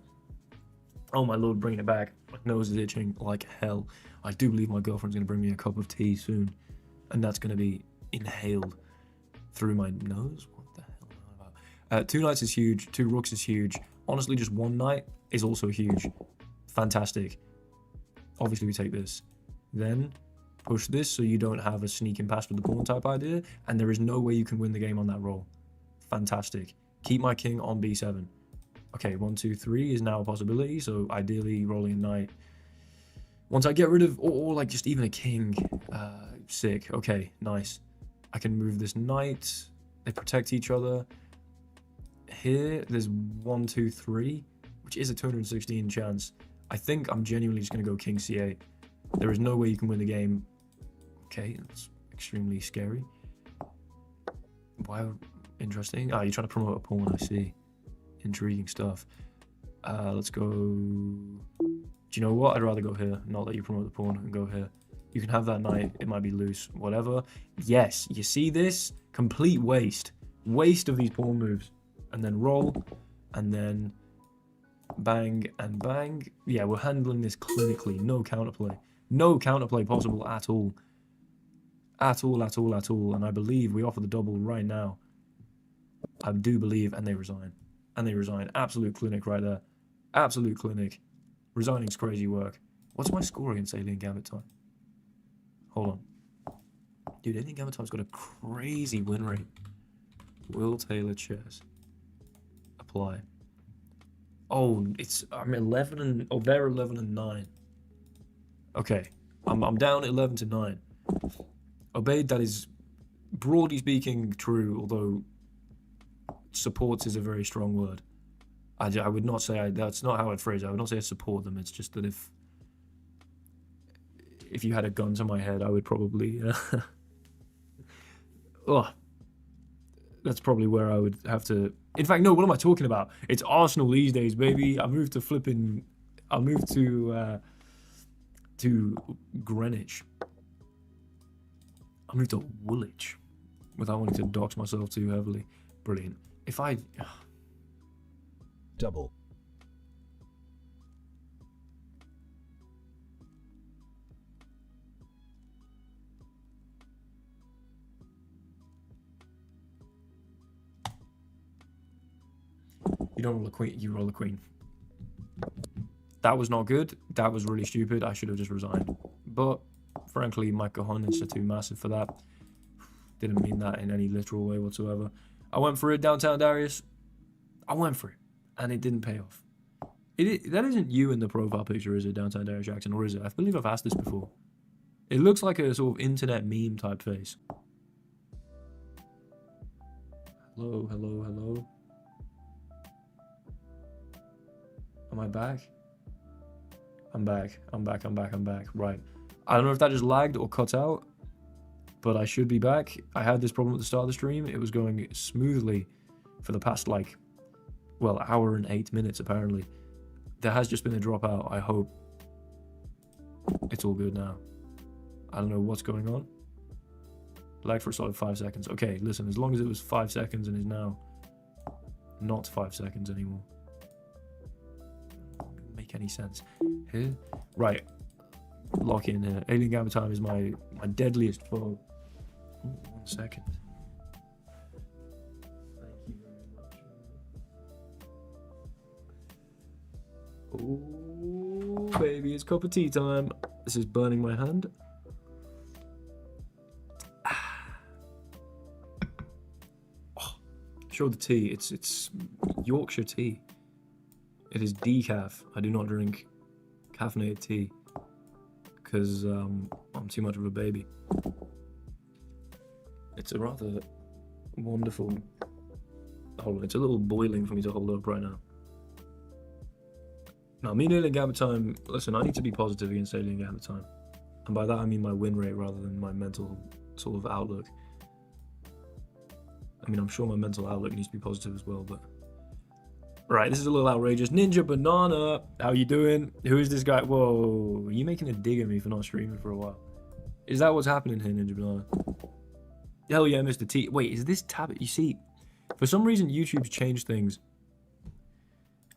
Oh my lord, bringing it back. My nose is itching like hell. I do believe my girlfriend's going to bring me a cup of tea soon. And that's going to be inhaled through my nose? What the hell am I about? 2 knights is huge. 2 rooks is huge. Honestly, just 1 knight is also huge. Fantastic. Obviously, we take this. Then push this so you don't have a sneak and pass with the pawn type idea. And there is no way you can win the game on that roll. Fantastic. Keep my king on b7. Okay, 1, 2, 3 is now a possibility. So ideally, rolling a knight. Once I get rid of, or like just even a king. Sick. Okay, nice. I can move this knight. They protect each other. Here, there's 1, 2, 3, which is a 216 chance. I think I'm genuinely just going to go king c8. There is no way you can win the game. Okay, that's extremely scary. Why? Interesting. Ah, you're trying to promote a pawn, I see. Intriguing stuff. Let's go... Do you know what? I'd rather go here. Not let you promote the pawn and go here. You can have that knight. It might be loose. Whatever. Yes. You see this? Complete waste. Waste of these pawn moves. And then roll. And then bang and bang. Yeah, we're handling this clinically. No counterplay. No counterplay possible at all. At all, at all, at all. And I believe we offer the double right now. I do believe. And they resign. And they resign. Absolute clinic right there. Absolute clinic. Resigning's crazy work. What's my score against Alien Gambit Time? Hold on. Dude, Alien Gambit Time's got a crazy win rate. Will Taylor chess. Apply. Oh, I'm 11 and... Oh, they're 11 and 9. Okay. I'm down 11 to 9. Obeyed, that is, broadly speaking, true, although supports is a very strong word. I would not say, that's not how I'd phrase it. I would not say I support them. It's just that if you had a gun to my head, I would probably... oh, that's probably where I would have to... In fact, no, what am I talking about? It's Arsenal these days, baby. I moved to Greenwich. I moved to Woolwich without wanting to dox myself too heavily. Brilliant. If I... Double. You don't roll a queen, you roll a queen. That was not good. That was really stupid. I should have just resigned. But, frankly, my cojones are too massive for that. Didn't mean that in any literal way whatsoever. I went for it, Downtown Darius. I went for it. And it didn't pay off. That isn't you in the profile picture, is it, Downtown Darius Jackson? Or is it? I believe I've asked this before. It looks like a sort of internet meme type face. Hello, hello, hello. Am I back? I'm back. I'm back. I'm back. I'm back. Right. I don't know if that just lagged or cut out, but I should be back. I had this problem at the start of the stream. It was going smoothly for the past, like, well, hour and 8 minutes, apparently. There has just been a dropout. I hope it's all good now. I don't know what's going on. Lag for a solid 5 seconds. Okay, listen, as long as it was 5 seconds and is now not 5 seconds anymore. Doesn't make any sense. Here? Right. Lock in here. Alien Gambit Time is my deadliest foe. Ooh, 1 second. Oh, baby, it's cup of tea time. This is burning my hand. Oh, show the tea. It's Yorkshire tea. It is decaf. I do not drink caffeinated tea because I'm too much of a baby. It's a rather wonderful... Hold on, it's a little boiling for me to hold up right now. Now, me and Alien Gambit Time, listen, I need to be positive against Alien Gambit Time. And by that, I mean my win rate rather than my mental sort of outlook. I mean, I'm sure my mental outlook needs to be positive as well, but... Right, this is a little outrageous. Ninja Banana, how you doing? Who is this guy? Whoa, are you making a dig at me for not streaming for a while? Is that what's happening here, Ninja Banana? Hell yeah, Mr. T. Wait, is this tab? You see, for some reason, YouTube's changed things.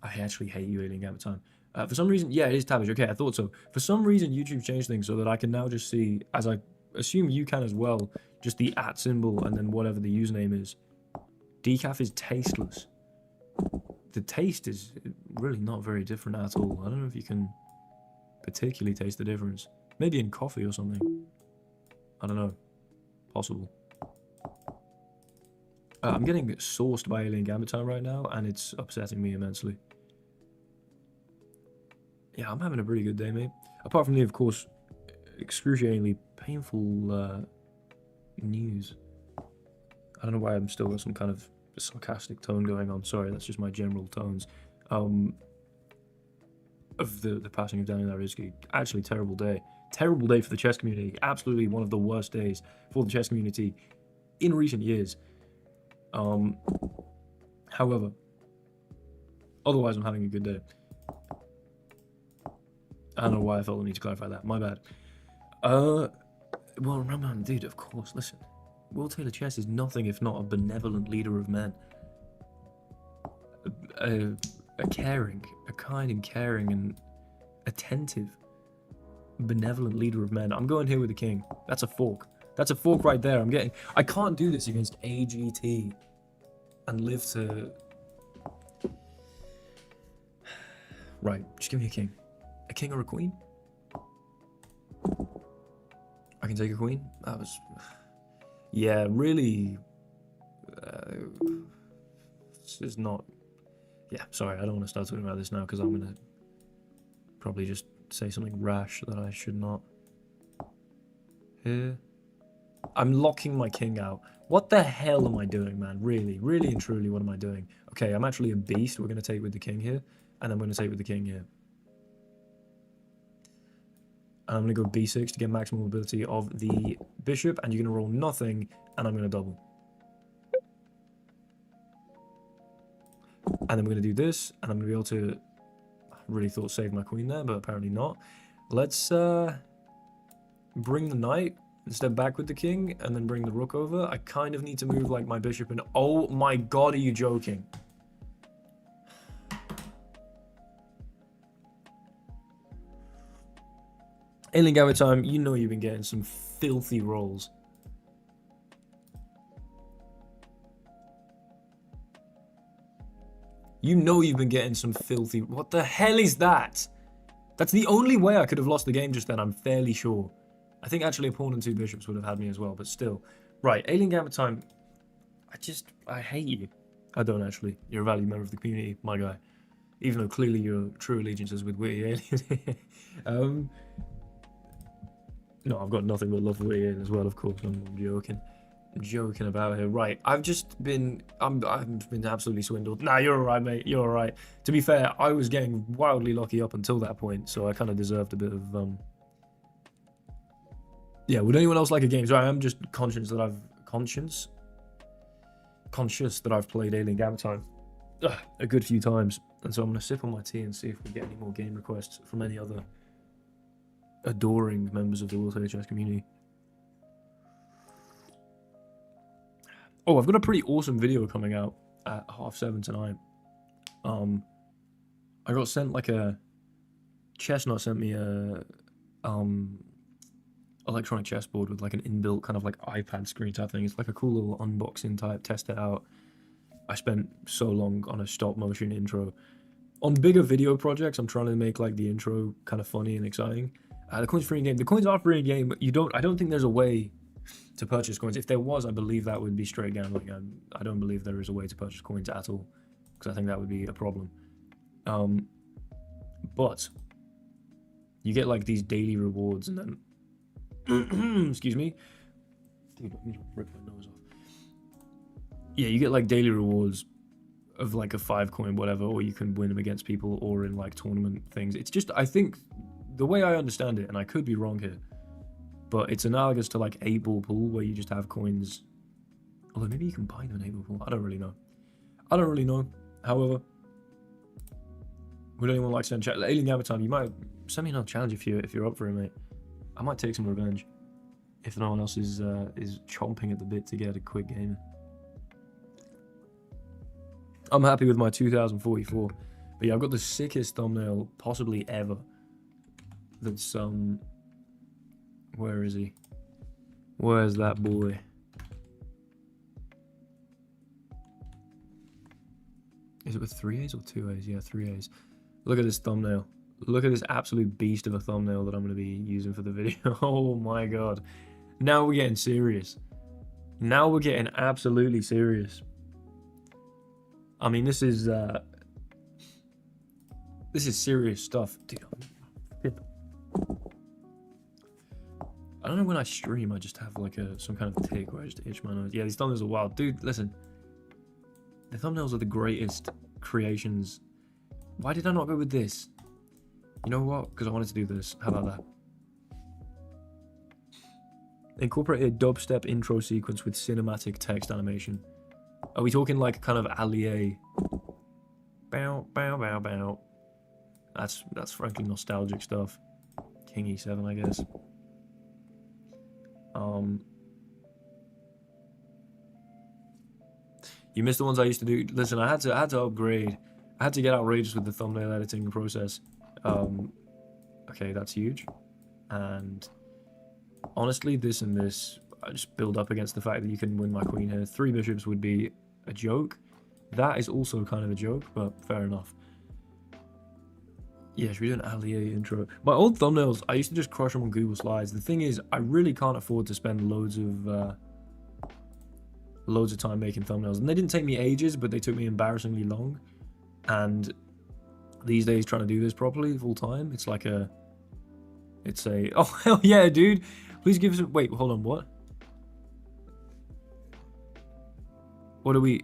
I actually hate you, Alien Gambit Time. For some reason, yeah, it is Tabbage. Okay, I thought so. For some reason, YouTube changed things so that I can now just see, as I assume you can as well, just the @ symbol and then whatever the username is. Decaf is tasteless. The taste is really not very different at all. I don't know if you can particularly taste the difference. Maybe in coffee or something. I don't know. Possible. I'm getting sourced by Alien Gambit Time right now, and it's upsetting me immensely. Yeah, I'm having a pretty good day, mate. Apart from the, of course, excruciatingly painful news. I don't know why I'm still got some kind of sarcastic tone going on. Sorry, that's just my general tones. of the passing of Daniel Naritsky. Actually, terrible day. Terrible day for the chess community. Absolutely one of the worst days for the chess community in recent years. However, otherwise I'm having a good day. I don't know why I felt the need to clarify that. My bad. Well, remember, dude, of course, listen. Will Taylor Chess is nothing if not a benevolent leader of men. A kind and caring and attentive, benevolent leader of men. I'm going here with the king. That's a fork. That's a fork right there. I can't do this against AGT and live to... Right, just give me a king. A king or a queen? I can take a queen? That was... Yeah, really... this is not... Yeah, sorry, I don't want to start talking about this now because I'm going to probably just say something rash that I should not. Here. I'm locking my king out. What the hell am I doing, man? Really, really and truly, what am I doing? Okay, I'm actually a beast. We're going to take with the king here, and I'm going to take with the king here. I'm going to go b6 to get maximum ability of the bishop, and you're going to roll nothing, and I'm going to double. And then we're going to do this, and I'm going to be able to... I really thought save my queen there, but apparently not. Let's bring the knight and step back with the king, and then bring the rook over. I kind of need to move like my bishop, and oh my god, are you joking? Alien Gamma time, you know you've been getting some filthy rolls. You know you've been getting some filthy... What the hell is that? That's the only way I could have lost the game just then, I'm fairly sure. I think actually a pawn and two bishops would have had me as well, but still. Right, Alien Gamma time. I hate you. I don't actually. You're a valued member of the community, my guy. Even though clearly your true allegiance is with Witty Alien. No, I've got nothing but love for Witty Alien as well, of course. I'm joking. Joking about here. Right, I've been absolutely swindled. Nah, you're alright, mate. You're alright. To be fair, I was getting wildly lucky up until that point, so I kind of deserved a bit of yeah, would anyone else like a game? So I am just conscious that I've played Alien Gamma time a good few times, and so I'm gonna sip on my tea and see if we get any more game requests from any other adoring members of the World Chess community. Oh, I've got a pretty awesome video coming out at 7:30 tonight. I got sent like a... Chestnut sent me a electronic chessboard with like an inbuilt kind of like iPad screen type thing. It's like a cool little unboxing type, test it out. I spent so long on a stop motion intro. On bigger video projects, I'm trying to make like the intro kind of funny and exciting. The coins free in game. The coins are free in game, but I don't think there's a way to purchase coins. If there was, I believe that would be straight gambling. I don't believe there is a way to purchase coins at all, because I think that would be a problem. But you get like these daily rewards, and then excuse me, dude, let me rip my nose off. Yeah, you get like daily rewards of like a 5 coin whatever, or you can win them against people or in like tournament things. It's just, I think the way I understand it, and I could be wrong here, but it's analogous to like 8-ball pool, where you just have coins. Although maybe you can buy them in 8-ball pool. I don't really know. However, would anyone like to send chat? Alien Gamma time, you might send me another challenge if you're up for it, mate. I might take some revenge if no one else is chomping at the bit to get a quick game. I'm happy with my 2044, but yeah, I've got the sickest thumbnail possibly ever. That's where is he? Where's that boy? Is it with 3 A's or 2 A's? Yeah, 3 A's. Look at this thumbnail. Look at this absolute beast of a thumbnail that I'm going to be using for the video. Oh my god. Now we're getting serious. Now we're getting absolutely serious. I mean, this is serious stuff. Dude, I don't know, when I stream, I just have like some kind of tick where I just itch my nose. Yeah, these thumbnails are wild. Dude, listen. The thumbnails are the greatest creations. Why did I not go with this? You know what? Because I wanted to do this. How about that? Incorporate a dubstep intro sequence with cinematic text animation. Are we talking like kind of allié? Bow, bow, bow, bow. That's frankly nostalgic stuff. King E7, I guess. You missed the ones I used to do. Listen, I had to upgrade. I had to get outrageous with the thumbnail editing process. Okay, that's huge. And honestly, this and this, I just build up against the fact that you can win my queen here. 3 bishops would be a joke. That is also kind of a joke, but fair enough. Yeah, should we do an allié intro? My old thumbnails, I used to just crush them on Google Slides. The thing is, I really can't afford to spend loads of time making thumbnails. And they didn't take me ages, but they took me embarrassingly long. And these days, trying to do this properly, full time, it's like a... Oh, hell yeah, dude! Please give us a... Wait, hold on, what? What are we...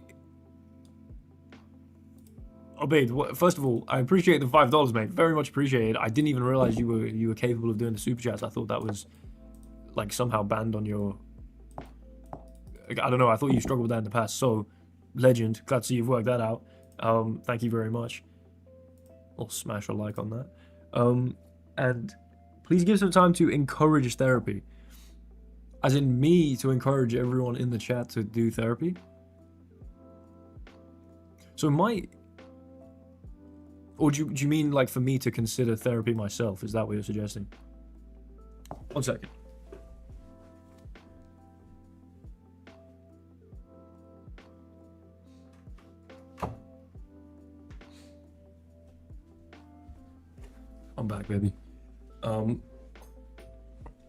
Oh, babe, first of all, I appreciate the $5, mate. Very much appreciated. I didn't even realize you were capable of doing the super chats. I thought that was, like, somehow banned on your... I don't know, I thought you struggled with that in the past. So, legend. Glad to see you've worked that out. Thank you very much. I'll smash a like on that. And please give some time to encourage therapy. As in me to encourage everyone in the chat to do therapy. So or do you mean like for me to consider therapy myself? Is that what you're suggesting? 1 second. I'm back, baby.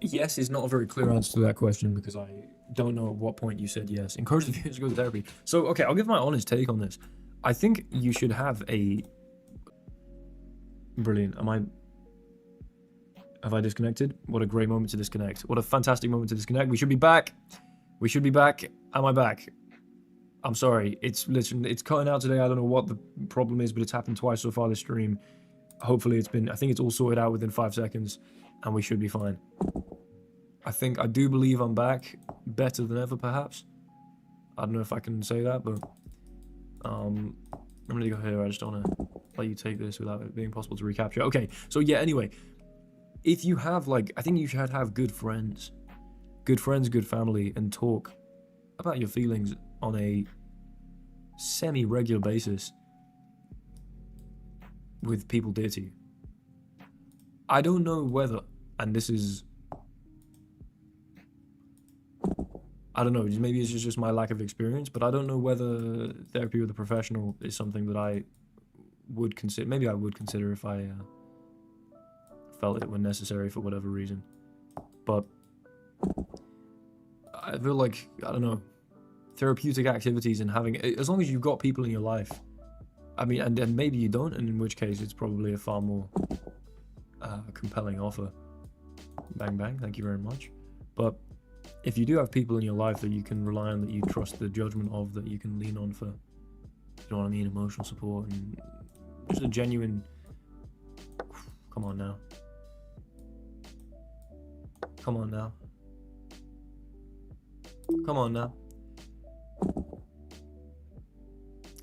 Yes is not a very clear answer to that question because I don't know at what point you said yes. Encourage the viewers to go to therapy. So, okay, I'll give my honest take on this. I think you should have a... Brilliant. Have I disconnected? What a great moment to disconnect. What a fantastic moment to disconnect. We should be back. We should be back. Am I back? I'm sorry. It's literally, it's cutting out today. I don't know what the problem is, but it's happened twice so far this stream. Hopefully it's been, I think it's all sorted out within 5 seconds and we should be fine. I do believe I'm back better than ever, perhaps. I don't know if I can say that, but I'm gonna go here. I just don't want to let you take this without it being possible to recapture. Okay, so yeah, anyway, if you have, like, I think you should have good friends, good family, and talk about your feelings on a semi-regular basis with people dear to you. I don't know whether, and this is, I don't know, maybe it's just my lack of experience, but I don't know whether therapy with a professional is something that I would consider. Maybe I would consider if I felt it when necessary for whatever reason. But I feel like, I don't know, therapeutic activities and having, as long as you've got people in your life, I mean, and then maybe you don't, and in which case it's probably a far more compelling offer. Bang bang, thank you very much. But if you do have people in your life that you can rely on, that you trust the judgment of, that you can lean on for, you know what I mean, emotional support and just a genuine, come on now. Come on now. Come on now.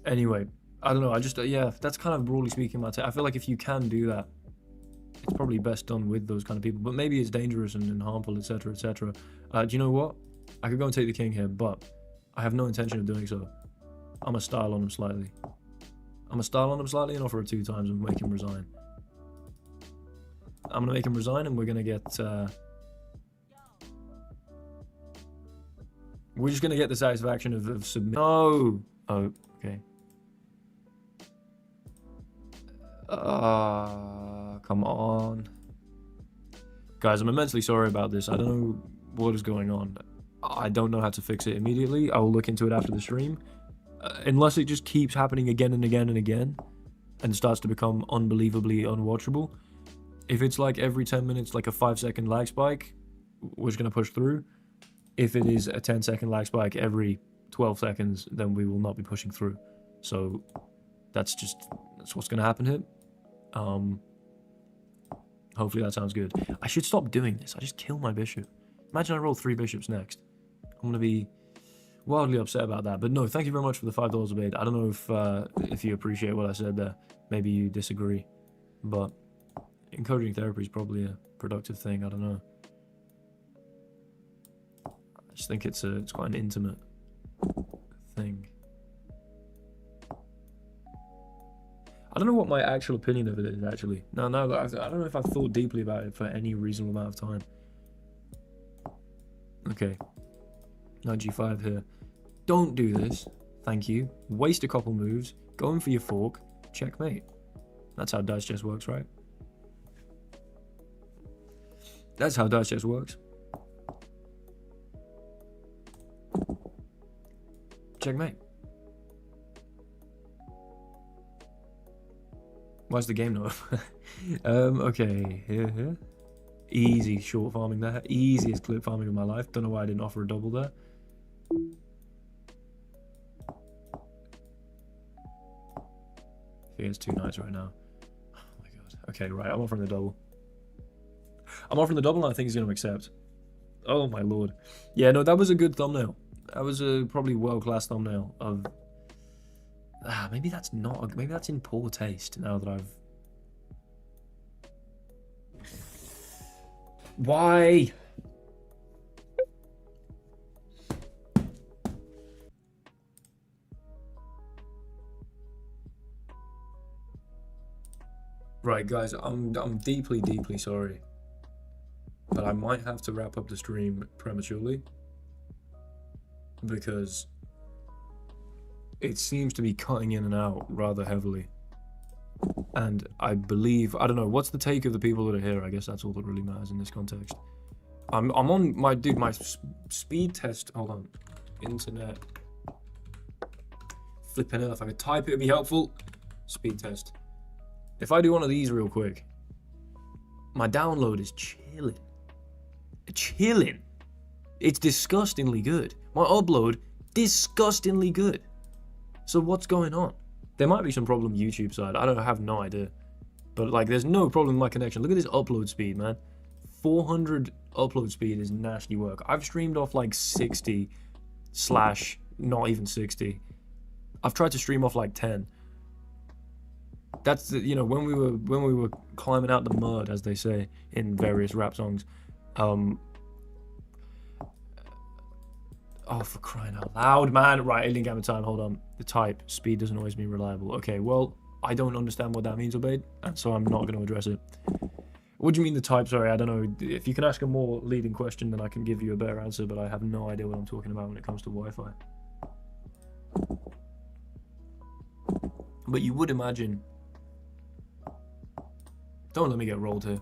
Anyway, I don't know, I just, yeah, that's kind of broadly speaking my take. I feel like if you can do that, it's probably best done with those kind of people, but maybe it's dangerous and harmful, etc., etc. Do you know what? I could go and take the king here, but I have no intention of doing so. I'm gonna style on him slightly. I'm gonna style on him slightly and offer it 2 times and make him resign. I'm gonna make him resign and we're gonna get, we're just gonna get the satisfaction of submit. No! Oh, okay. Come on. Guys, I'm immensely sorry about this. I don't know what is going on. I don't know how to fix it immediately. I will look into it after the stream. Unless it just keeps happening again and again and again and starts to become unbelievably unwatchable. If it's like every 10 minutes, like a 5-second lag spike, we're just going to push through. If it is a 10-second lag spike every 12 seconds, then we will not be pushing through. So that's what's going to happen here. Hopefully that sounds good. I should stop doing this. I just kill my bishop. Imagine I roll 3 bishops next. I'm going to be wildly upset about that. But no, thank you very much for the $5 obeyed. I don't know if you appreciate what I said there. Maybe you disagree. But encouraging therapy is probably a productive thing. I don't know. I just think it's quite an intimate thing. I don't know what my actual opinion of it is, actually. No, I don't know if I've thought deeply about it for any reasonable amount of time. Okay. Knight g5 here. Don't do this. Thank you. Waste a couple moves. Go in for your fork. Checkmate. That's how dice chess works, right? That's how dice chess works. Checkmate. Why's the game not? Okay, here. Easy short farming there. Easiest clip farming of my life. Don't know why I didn't offer a double there. He has 2 knights right now. Oh my god. Okay, right. I'm offering the double. I'm offering the double and I think he's going to accept. Oh my lord. Yeah, no, that was a good thumbnail. That was a probably world-class thumbnail of... maybe that's not... Maybe that's in poor taste now that I've... Why? Right, guys, I'm deeply, deeply sorry. But I might have to wrap up the stream prematurely. Because it seems to be cutting in and out rather heavily. And I believe, I don't know, what's the take of the people that are here? I guess that's all that really matters in this context. I'm on my, dude, my speed test, hold on. Internet. Flipping earth, if I could type it would be helpful. Speed test. If I do one of these real quick, my download is chilling. Chilling. It's disgustingly good. My upload, disgustingly good. So what's going on? There might be some problem YouTube side. I have no idea. But like, there's no problem with my connection. Look at this upload speed, man. 400 upload speed is nasty work. I've streamed off like 60 / not even 60. I've tried to stream off like 10. That's the, you know, when we were climbing out the mud, as they say in various rap songs. Oh, for crying out loud, man. Right, Alien Gamma Time, hold on. The type, speed doesn't always mean reliable. Okay, well, I don't understand what that means, Obaid, and so I'm not going to address it. What do you mean the type? Sorry, I don't know. If you can ask a more leading question, then I can give you a better answer, but I have no idea what I'm talking about when it comes to Wi-Fi. But you would imagine... Don't let me get rolled here.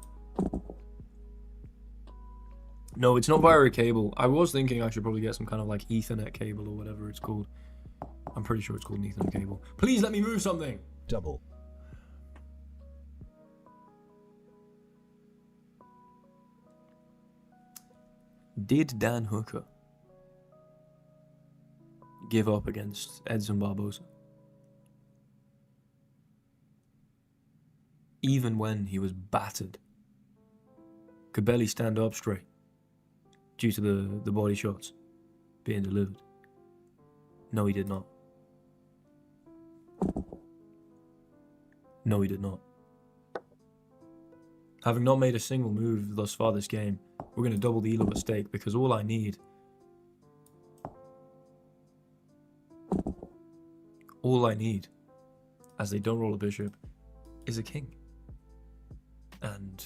No, it's not via a cable. I was thinking I should probably get some kind of like Ethernet cable or whatever it's called. I'm pretty sure it's called an Ethernet cable. Please let me move something! Double. Did Dan Hooker give up against Edson Barbosa? Even when he was battered. Could barely stand up straight due to the body shots being delivered. No, he did not. No, he did not. Having not made a single move thus far this game, we're going to double the elo at stake because all I need... as they don't roll a bishop, is a king. And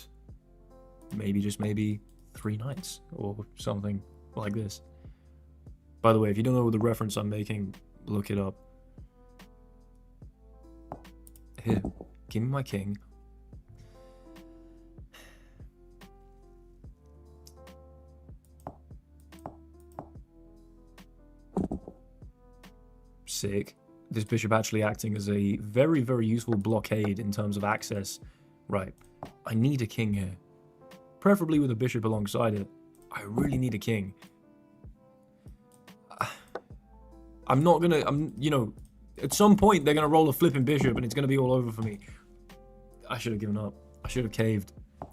maybe, just maybe, 3 knights or something like this. By the way, if you don't know the reference I'm making, look it up. Here, give me my king. Sick. This bishop actually acting as a very, very useful blockade in terms of access. Right. I need a king here. Preferably with a bishop alongside it. I really need a king. You know, at some point they're gonna roll a flipping bishop and it's gonna be all over for me. I should have given up. I should have caved.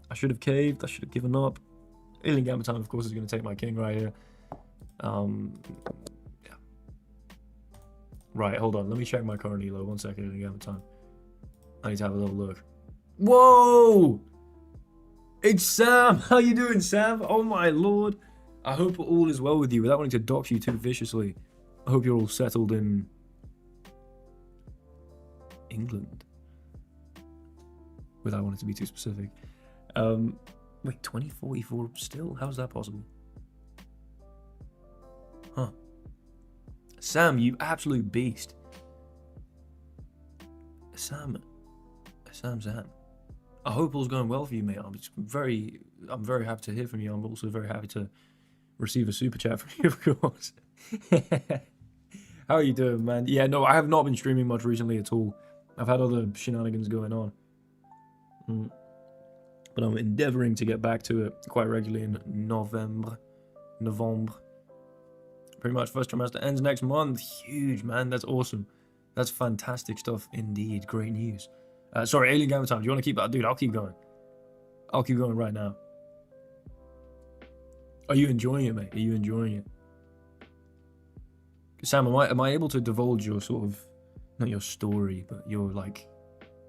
I should have caved. I should have given up. Alien Gamma Time, of course, is going to take my king right here. Yeah. Right, hold on. Let me check my current elo. 1 second, Alien Gamma Time. I need to have a little look. Whoa! It's Sam! How you doing, Sam? Oh my lord. I hope all is well with you without wanting to dox you too viciously. I hope you're all settled in England. Without wanting to be too specific. Wait, 2044 still? How's that possible? Huh. Sam, you absolute beast. Sam. I hope all's going well for you, mate. I'm very happy to hear from you. I'm also very happy to receive a super chat from you, of course. How are you doing, man? Yeah, no, I have not been streaming much recently at all. I've had other shenanigans going on. But I'm endeavoring to get back to it quite regularly in November. Pretty much first trimester ends next month. Huge, man. That's awesome. That's fantastic stuff indeed. Great news. Sorry, Alien Gamer Time. Do you want to keep that? Dude, I'll keep going. I'll keep going right now. Are you enjoying it, mate? Are you enjoying it? Sam, am I able to divulge your sort of, not your story, but your, like,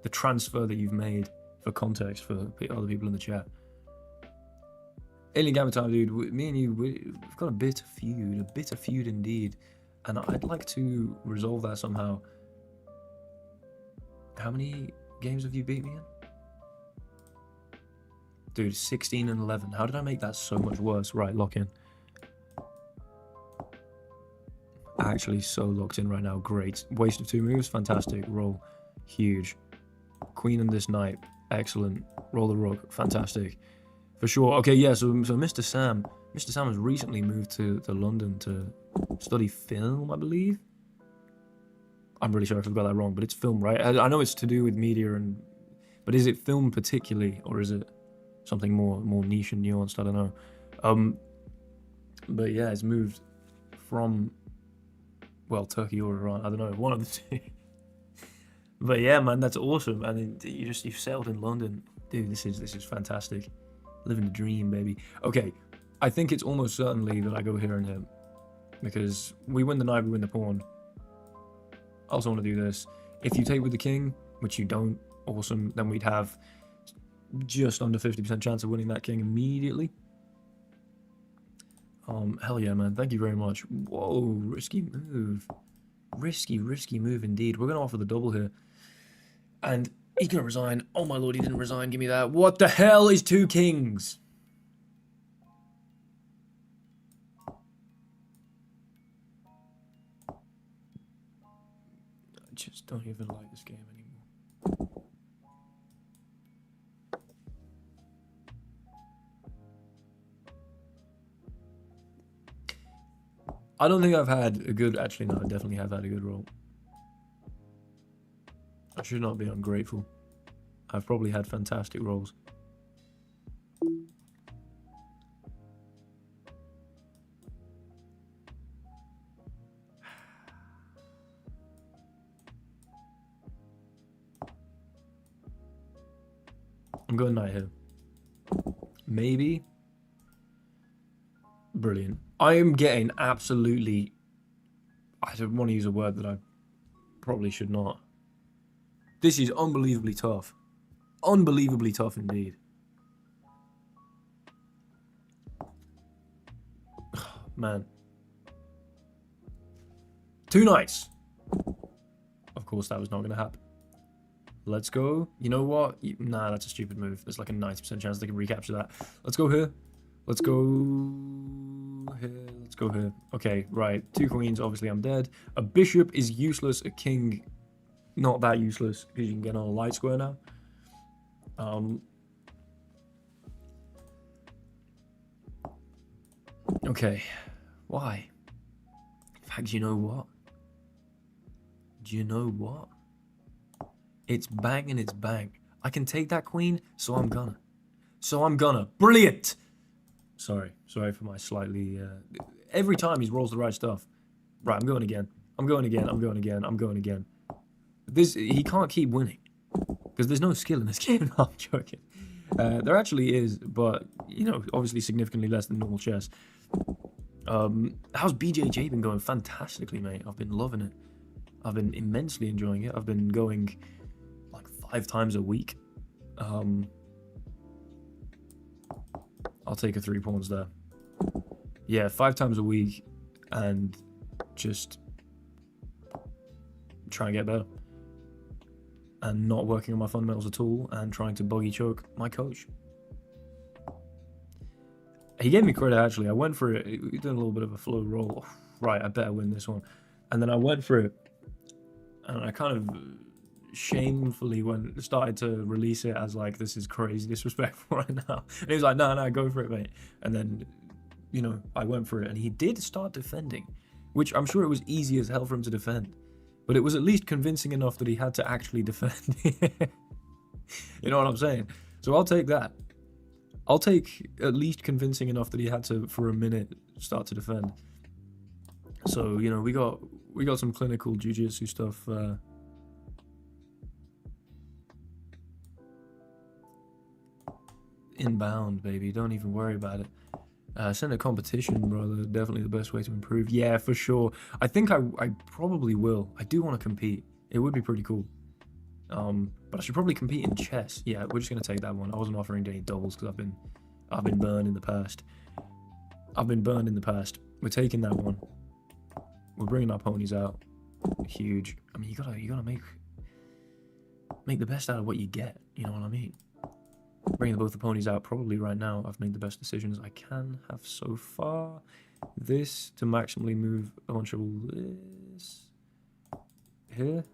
the transfer that you've made for context for other people in the chat? Alien Gamer Time, dude, me and you, we've got a bitter feud indeed. And I'd like to resolve that somehow. How many games have you beat me in? Dude, 16 and 11. How did I make that so much worse? Right, lock in. Actually, so locked in right now. Great. Waste of 2 moves. Fantastic. Roll. Huge. Queen and this knight. Excellent. Roll the rook. Fantastic. For sure. Okay, yeah, so Mr. Sam has recently moved to London to study film, I believe. I'm really sorry if I've got that wrong, but it's film, right? I know it's to do with media, but is it film particularly, or is it something more niche and nuanced? I don't know. But yeah, it's moved from, well, Turkey or Iran. I don't know, one of the two. But yeah, man, that's awesome. And you've settled in London, dude. This is fantastic. Living the dream, baby. Okay, I think it's almost certainly that I go here and here, because we win the knight, we win the pawn. I also want to do this. If you take with the king, which you don't, awesome, then we'd have just under 50% chance of winning that king immediately. Hell yeah, man. Thank you very much. Whoa, risky move. Risky move indeed. We're going to offer the double here. And he's going to resign. Oh my lord, he didn't resign. Give me that. What the hell is 2 kings? I just don't even like this game anymore. I don't think I've had a good... Actually, no, I definitely have had a good roll. I should not be ungrateful. I've probably had fantastic rolls. I'm going knight here. Maybe. Brilliant. I am getting absolutely... I don't want to use a word that I probably should not. This is unbelievably tough. Unbelievably tough indeed. Man. 2 knights. Of course, that was not going to happen. Let's go. You know what? Nah, that's a stupid move. There's like a 90% chance they can recapture that. Let's go here. Let's go here. Let's go here. Okay, right. 2 queens. Obviously, I'm dead. A bishop is useless. A king, not that useless, because you can get on a light square now. Okay. Why? In fact, you know what? Do you know what? It's bang and it's bang. I can take that queen, so I'm gonna. Brilliant! Sorry for my slightly... every time he rolls the right stuff. Right, I'm going again. He can't keep winning. Because there's no skill in this game. No, I'm joking. There actually is, but you know, obviously significantly less than normal chess. How's BJJ been going? Fantastically, mate. I've been loving it. I've been immensely enjoying it. I've been going like 5 times a week. I'll take a 3 pawns there. Yeah, 5 times a week, and just try and get better. And not working on my fundamentals at all, and trying to buggy choke my coach. He gave me credit, actually. I went for it. We did a little bit of a flow roll. Right, I better win this one. And then I went for it, and I kind of shamefully started to release it as like, this is crazy disrespectful right now. And he was like, no, go for it, mate. And then, you know, I went for it, and he did start defending, which I'm sure it was easy as hell for him to defend. But it was at least convincing enough that he had to actually defend. You know what I'm saying? So I'll take that. I'll take at least convincing enough that he had to, for a minute, start to defend. So, you know, we got some clinical jiu-jitsu stuff. Inbound, baby. Don't even worry about it. Send a competition, brother. Definitely the best way to improve. Yeah, for sure. I think I probably will. I do want to compete. It would be pretty cool. But I should probably compete in chess. Yeah, we're just gonna take that one. I wasn't offering any doubles because I've been burned in the past. We're taking that one. We're bringing our ponies out. Huge. I mean, you gotta make the best out of what you get. You know what I mean? Bringing both the ponies out probably right now. I've made the best decisions I can have so far. This to maximally move a bunch of this here.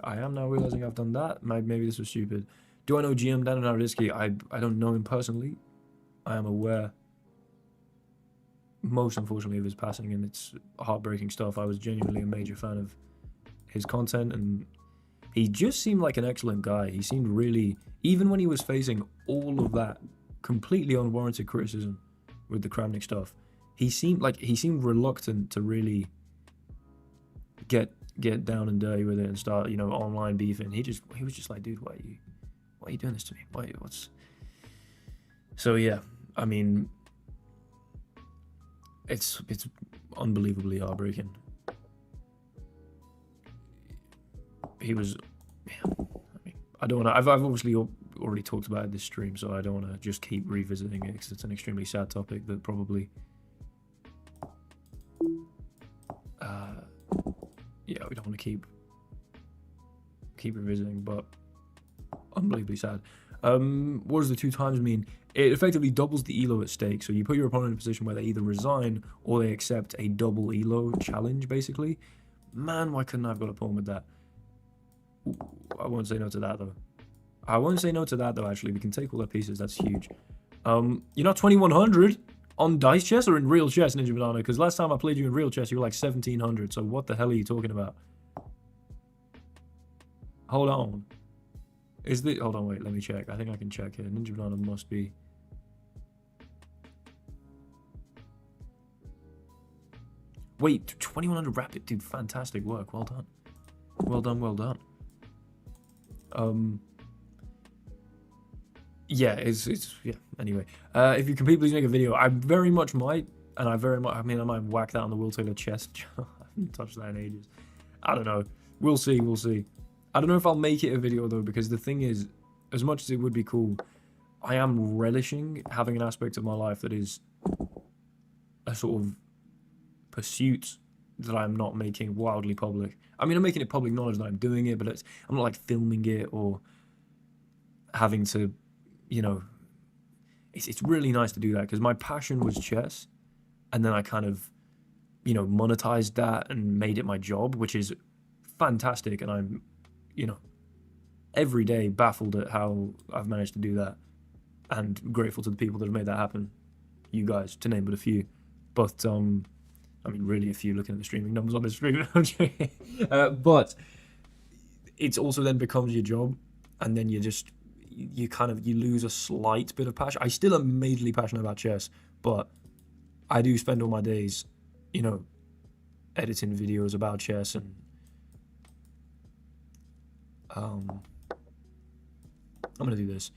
I am now realizing I've done that. Maybe this was stupid. Do I know GM Dan and Naritsky? I don't know him personally. I am aware, most unfortunately, of his passing, and it's heartbreaking stuff. I was genuinely a major fan of his content, and he just seemed like an excellent guy. He seemed really, even when he was facing all of that completely unwarranted criticism with the Kramnik stuff, he seemed reluctant to really get down and dirty with it and start, you know, online beefing. He was just like, dude, why are you doing this to me? So yeah, I mean, it's unbelievably heartbreaking. He was, yeah, I mean, I don't want to, I've obviously already talked about it this stream, so I don't want to just keep revisiting it because it's an extremely sad topic that probably, yeah, we don't want to keep revisiting, but unbelievably sad. What does the 2 times mean? It effectively doubles the elo at stake. So you put your opponent in a position where they either resign or they accept a double elo challenge, basically. Man, why couldn't I have got a pawn with that? Ooh, I won't say no to that, though. Actually. We can take all their pieces. That's huge. You're not 2100 on dice chess or in real chess, Ninja Banana? Because last time I played you in real chess, you were like 1700. So what the hell are you talking about? Hold on. Hold on, wait, let me check. I think I can check here. Ninja Banana must be... Wait, 2100 rapid, dude, fantastic work. Well done. Well done. Yeah, yeah, anyway. If you compete, please make a video. I very much might, and I might whack that on the Will Taylor chest. I haven't touched that in ages. I don't know. We'll see. I don't know if I'll make it a video, though, because the thing is, as much as it would be cool, I am relishing having an aspect of my life that is a sort of pursuit that I'm not making wildly public. I mean, I'm making it public knowledge that I'm doing it, but I'm not like filming it or having to, you know, it's really nice to do that because my passion was chess, and then I kind of, you know, monetized that and made it my job, which is fantastic, and I'm, you know, every day baffled at how I've managed to do that, and grateful to the people that have made that happen. You guys, to name but a few. But I mean, really a few, looking at the streaming numbers on the stream. But it's also then becomes your job, and then you lose a slight bit of passion. I still am majorly passionate about chess, but I do spend all my days, you know, editing videos about chess, and I'm gonna do this.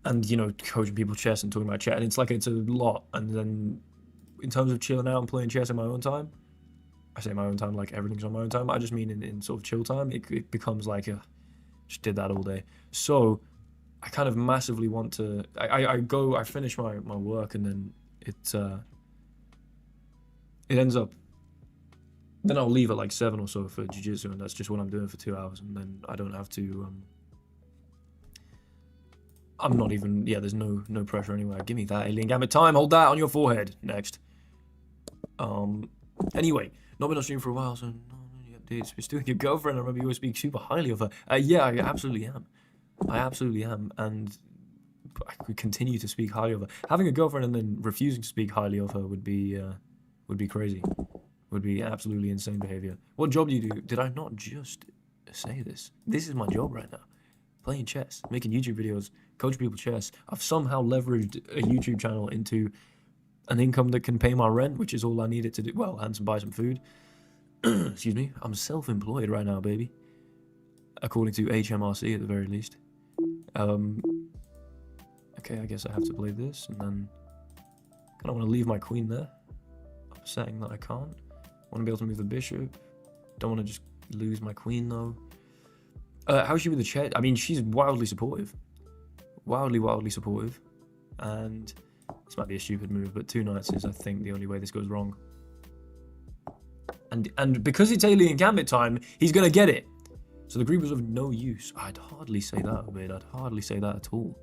and you know, coaching people chess and talking about chess, and it's a lot. And then in terms of chilling out and playing chess in my own time, I say my own time like everything's on my own time. I just mean in sort of chill time. It becomes like just did that all day. So I kind of massively want to. I finish my work, and then it ends up. Then I'll leave at like 7 or so for jiu-jitsu, and that's just what I'm doing for 2 hours, and then I don't have to. I'm not even. Yeah, there's no pressure anywhere. Give me that alien gambit time. Hold that on your forehead. Next. Anyway, not been on stream for a while, so no updates. We're still with your girlfriend. I remember you always speak super highly of her. Yeah, I absolutely am. I absolutely am, and I could continue to speak highly of her. Having a girlfriend and then refusing to speak highly of her would be crazy. Would be absolutely insane behavior. What job do you do? Did I not just say this? This is my job right now. Playing chess, making YouTube videos, coaching people chess. I've somehow leveraged a YouTube channel into an income that can pay my rent, which is all I needed to do. Well, and buy some food. Excuse me. I'm self-employed right now, baby. According to HMRC at the very least. Okay, I guess I have to play this, and then kind of want to leave my queen there. Upsetting that I can't. Want to be able to move the bishop. Don't want to just lose my queen though. How is she with the chess? I mean, she's wildly supportive. Wildly supportive. And this might be a stupid move, but 2 knights is, I think, the only way this goes wrong. And because it's alien gambit time, he's gonna get it. So the Greek was of no use. I'd hardly say that, Obed. I'd hardly say that at all.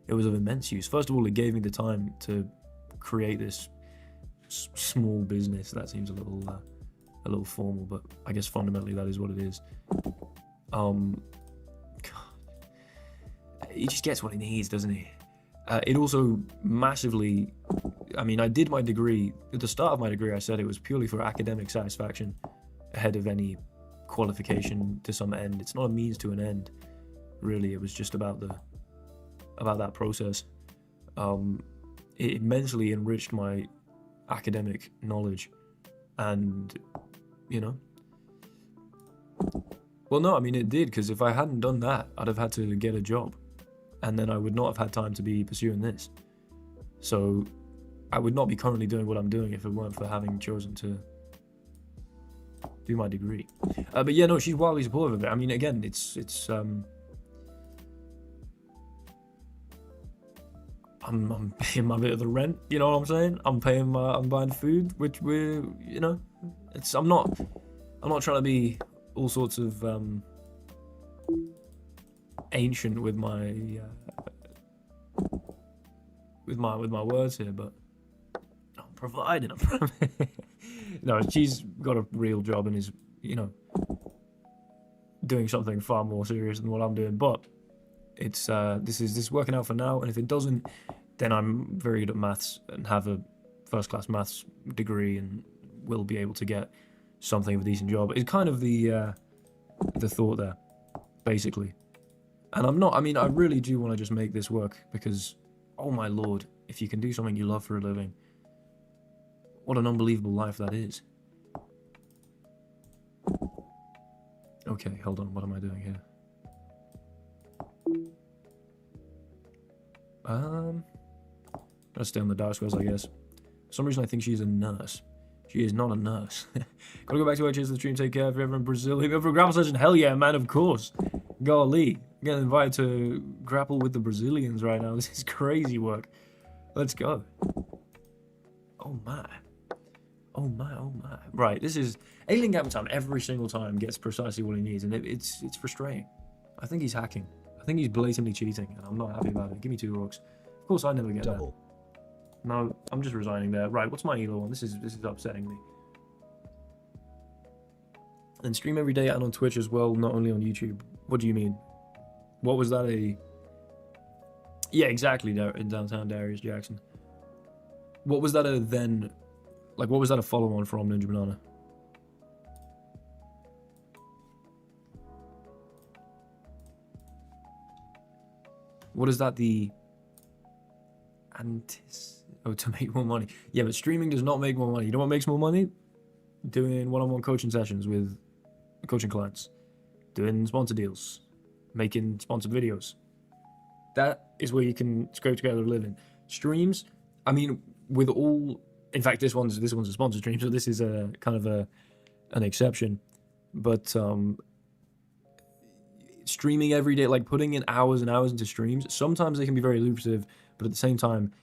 It was of immense use. First of all, it gave me the time to create this small business. That seems a little formal, but I guess fundamentally that is what it is. God. He just gets what he needs, doesn't he? It also massively, I mean, I did my degree, at the start of my degree I said it was purely for academic satisfaction ahead of any qualification to some end. It's not a means to an end, really. It was just about that process. It immensely enriched my academic knowledge, and you know, well, no, I mean, it did, because if I hadn't done that, I'd have had to get a job, and then I would not have had time to be pursuing this. So I would not be currently doing what I'm doing if it weren't for having chosen to do my degree. But yeah, no, she's wildly supportive of it. I mean, again, it's I'm paying my bit of the rent, you know what I'm saying? I'm buying food, which we're, you know, I'm not trying to be all sorts of ancient with my words here, but I'm providing. No, she's got a real job and is, you know, doing something far more serious than what I'm doing, but it's this is working out for now, and if it doesn't, then I'm very good at maths and have a first-class maths degree and will be able to get something of a decent job. It's kind of the thought there, basically. And I really do want to just make this work, because, oh my lord, if you can do something you love for a living, what an unbelievable life that is. Okay, hold on, what am I doing here? Let's stay on the dark squares, I guess. For some reason I think she's a nurse. She is not a nurse. Gotta go back to HS the stream, take care of everyone in Brazil. If for grapple session, hell yeah, man, of course. Golly. I'm getting invited to grapple with the Brazilians right now. This is crazy work. Let's go. Oh my. Oh my, oh my. Right, this is alien gambit time. Every single time gets precisely what he needs, and it's frustrating. I think he's hacking. I think he's blatantly cheating, and I'm not happy about it. Give me 2 rocks. Of course, I never get that. No, I'm just resigning there. Right, what's my elo one? This is upsetting me. And stream every day and on Twitch as well, not only on YouTube. What do you mean? What was that a... Yeah, exactly, in downtown Darius Jackson. What was that a then... Like, what was that a follow-on from Ninja Banana? What is that the... Oh, to make more money. Yeah, but streaming does not make more money. You know what makes more money? Doing one-on-one coaching sessions with coaching clients. Doing sponsor deals. Making sponsored videos. That is where you can scrape together a living. Streams, I mean, with all, in fact, this one's a sponsored stream, so this is a kind of an exception. But streaming every day, like putting in hours and hours into streams, sometimes they can be very lucrative, but at the same time,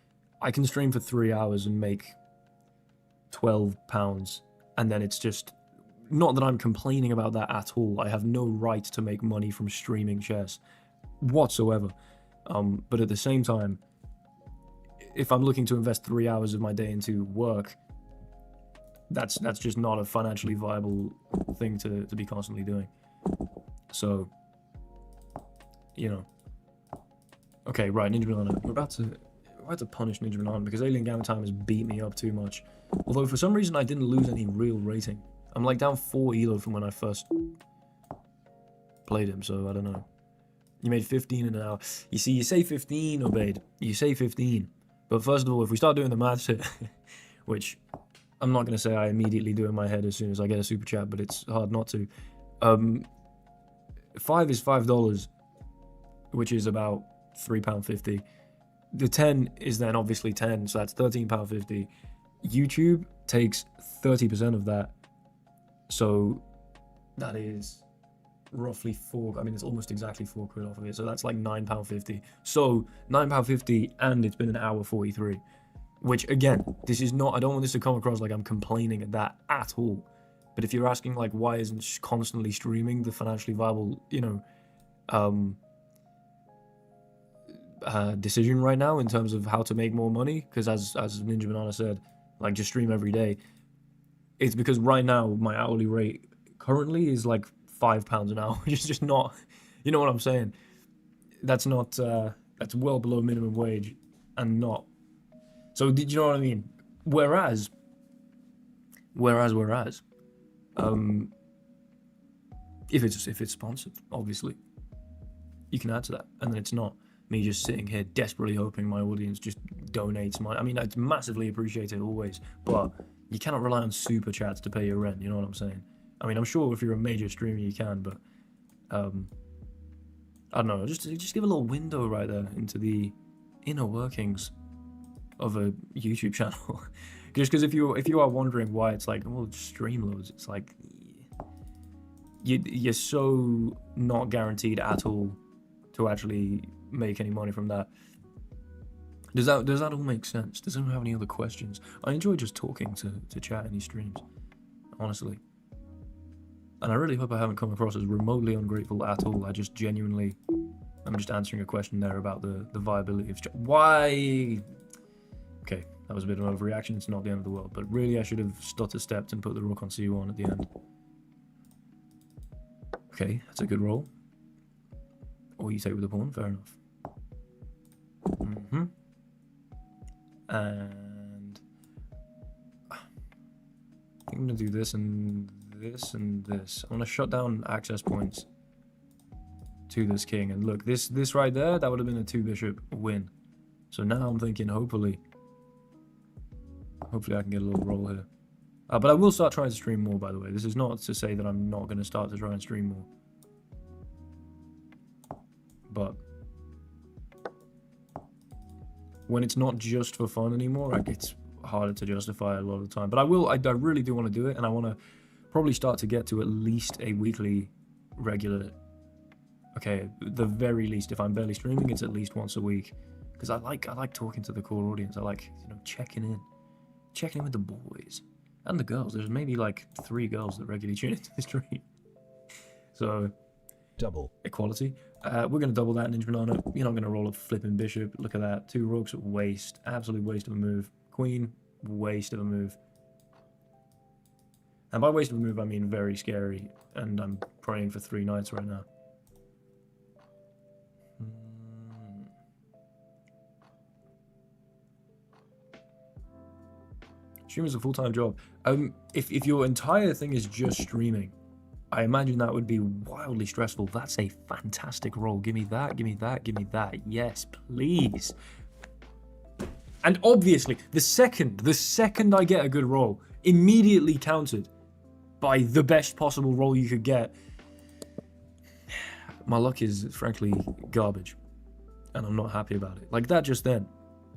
I can stream for 3 hours and make £12, and then it's just, not that I'm complaining about that at all. I have no right to make money from streaming chess whatsoever. But at the same time, if I'm looking to invest 3 hours of my day into work, that's just not a financially viable thing to be constantly doing. So, you know. Okay, right, Ninja Banana. We're about to punish Ninja Banana because Alien Gamma Time has beat me up too much. Although for some reason I didn't lose any real rating. I'm like down 4 elo from when I first played him, so I don't know. You made 15 in an hour. You see, you say 15, Obeid. You say 15. But first of all, if we start doing the maths here, which I'm not going to say I immediately do in my head as soon as I get a super chat, but it's hard not to. 5 is $5, which is about £3.50. The 10 is then obviously 10, so that's £13.50. YouTube takes 30% of that, so that is roughly it's almost exactly £4 off of it, so that's like £9.50. So £9.50, and it's been an hour 43, which again, this is not, I don't want this to come across like I'm complaining at that at all. But if you're asking like why isn't constantly streaming the financially viable, decision right now in terms of how to make more money, because as Ninja Banana said, like just stream every day, it's because right now my hourly rate currently is like £5 an hour, which is just not, you know what I'm saying? That's not, that's well below minimum wage, and not. So did you know what I mean? Whereas, if it's sponsored, obviously, you can add to that, and then it's not me just sitting here desperately hoping my audience just donates money. I mean, it's massively appreciated always, but you cannot rely on super chats to pay your rent. You know what I'm saying? I mean, I'm sure if you're a major streamer you can, but I don't know. Just give a little window right there into the inner workings of a YouTube channel. Just because if you are wondering why it's like, well, just stream loads, it's like you're so not guaranteed at all to actually make any money from that. Does that all make sense? Does anyone have any other questions? I enjoy just talking to chat in these streams, honestly. And I really hope I haven't come across as remotely ungrateful at all. I'm just answering a question there about the viability of why. Okay, that was a bit of an overreaction. It's not the end of the world, but really I should have stutter-stepped and put the rook on c1 at the end. Okay, that's a good roll. Or you take with the pawn, fair enough. And I think I'm gonna do this and this and this. I'm gonna shut down access points to this king, and look, this right there, that would have been a 2-bishop win. So now I'm thinking hopefully I can get a little roll here. But I will start trying to stream more, by the way. This is not to say that I'm not going to start to try and stream more. But when it's not just for fun anymore, it's harder to justify a lot of the time. But I really do want to do it, and I want to probably start to get to at least a weekly regular. Okay, at the very least, if I'm barely streaming, it's at least once a week. Because I like talking to the core audience. I like, checking in with the boys and the girls. There's maybe like 3 girls that regularly tune into the stream. So double equality. We're gonna double that, Ninja Banana. You're not gonna roll a flipping bishop. Look at that. 2 rooks, waste. Absolute waste of a move. Queen, waste of a move. And by waste of a move, I mean very scary. And I'm praying for 3 knights right now. Streaming is a full-time job. If your entire thing is just streaming, I imagine that would be wildly stressful. That's a fantastic roll. Give me that, give me that, give me that. Yes, please. And obviously, the second I get a good roll, immediately countered by the best possible roll you could get. My luck is, frankly, garbage. and I'm not happy about it. Like that just then,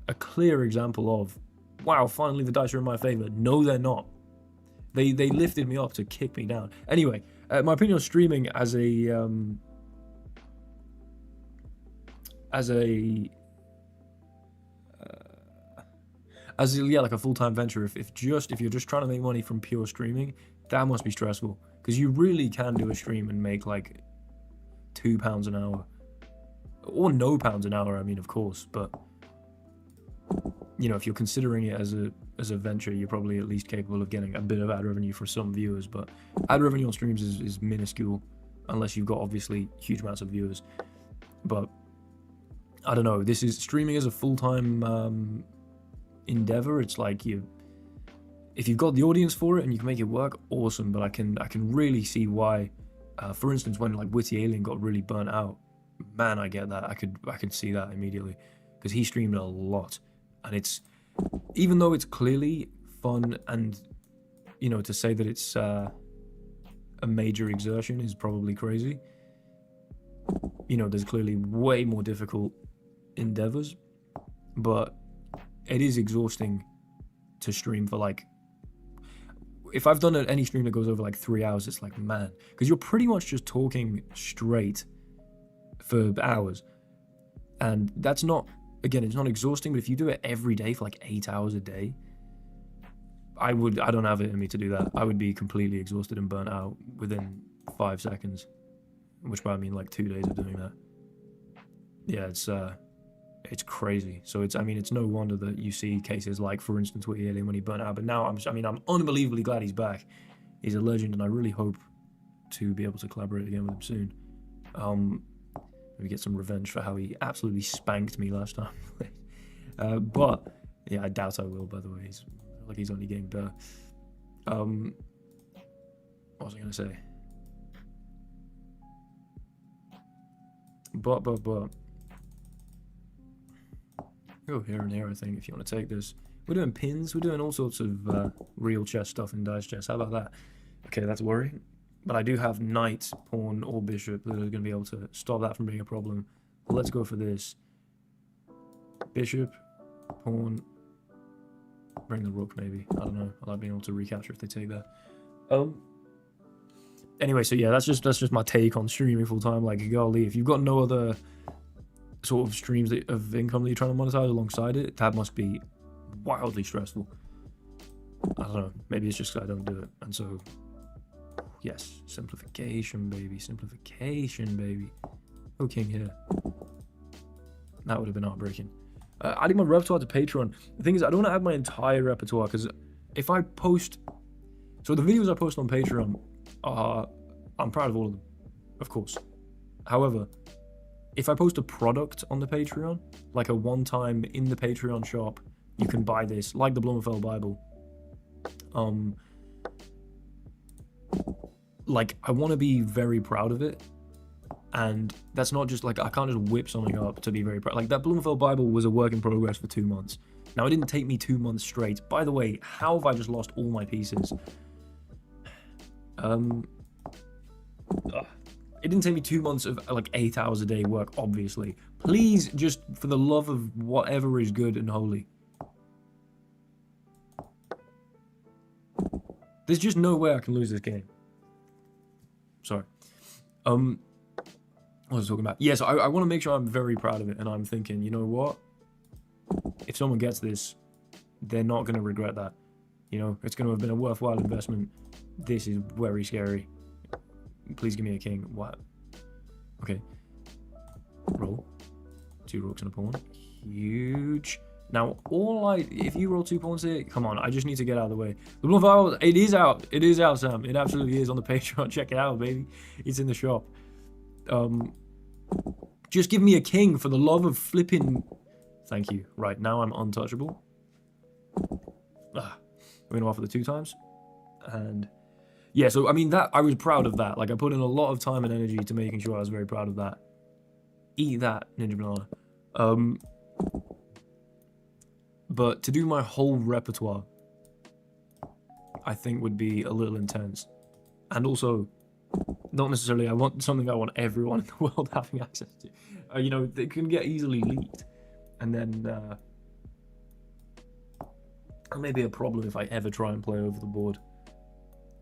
a clear example of, wow, finally the dice are in my favor. No, they're not. They lifted me up to kick me down. Anyway, my opinion on streaming as a like a full-time venture. If you're just trying to make money from pure streaming, that must be stressful, because you really can do a stream and make like £2 an hour, or no pounds an hour. I mean, of course, but you know, if you're considering it as a venture, you're probably at least capable of getting a bit of ad revenue for some viewers. But ad revenue on streams is minuscule, unless you've got obviously huge amounts of viewers. But I don't know. This is streaming as a full-time endeavor. It's like if you've got the audience for it and you can make it work, awesome. But I can really see why. For instance, when like Witty Alien got really burnt out, man, I get that. I could see that immediately, because he streamed a lot, and it's, even though it's clearly fun, and you know, to say that it's a major exertion is probably crazy. You know, there's clearly way more difficult endeavors, but it is exhausting to stream for like, if I've done any stream that goes over like 3 hours, it's like, man, because you're pretty much just talking straight for hours, and that's not, again, it's not exhausting. But if you do it every day for like 8 hours a day, I don't have it in me to do that. I would be completely exhausted and burnt out within 5 seconds, which by I mean like 2 days of doing that. Yeah, it's crazy. So it's no wonder that you see cases like, for instance, Witty Alien when he burnt out. But now I'm unbelievably glad he's back. He's a legend, and I really hope to be able to collaborate again with him soon. Maybe get some revenge for how he absolutely spanked me last time. But yeah, I doubt I will. By the way, he's only getting better. What was I gonna say? But go here and here, I think, if you want to take this. We're doing pins, we're doing all sorts of real chess stuff and dice chess. How about that? Okay, that's worrying. But I do have knight, pawn, or bishop that are going to be able to stop that from being a problem. But let's go for this. Bishop, pawn, bring the rook maybe. I don't know. I like being able to recapture if they take that. Anyway, so yeah, that's just my take on streaming full time. Like, golly, if you've got no other sort of streams of income that you're trying to monetize alongside it, that must be wildly stressful. I don't know. Maybe it's just 'cause I don't do it, and so yes, simplification, baby, simplification, baby. Oh, king here. That would have been heartbreaking. Adding my repertoire to Patreon. The thing is, I don't want to add my entire repertoire, because if I post, so the videos I post on Patreon are, I'm proud of all of them, of course. However, if I post a product on the Patreon, like a one-time in the Patreon shop, you can buy this, like the Bloomfell Bible. Like, I want to be very proud of it, and that's not just like, I can't just whip something up to be very proud. Like, that Bloomfell Bible was a work in progress for 2 months. Now, it didn't take me 2 months straight. By the way, how have I just lost all my pieces? It didn't take me 2 months of like 8 hours a day work, obviously. Please, just for the love of whatever is good and holy. There's just no way I can lose this game. Sorry. What was I talking about? Yes, I want to make sure I'm very proud of it, and I'm thinking, you know what? If someone gets this, they're not going to regret that. You know, it's going to have been a worthwhile investment. This is very scary. Please give me a king. What? Okay. Roll. 2 rooks and a pawn. Huge. Now, if you roll 2 pawns here, come on, I just need to get out of the way. The Bloomfell, it is out. It is out, Sam. It absolutely is on the Patreon. Check it out, baby. It's in the shop. Just give me a king, for the love of flipping. Thank you. Right, now I'm untouchable. We're going to offer the 2 times. And yeah, so I mean, that I was proud of that. Like, I put in a lot of time and energy to making sure I was very proud of that. Eat that, Ninja Banana. But to do my whole repertoire, I think would be a little intense. And also, not necessarily, I want something I want everyone in the world having access to. You know, they can get easily leaked, and then that may be a problem if I ever try and play over the board,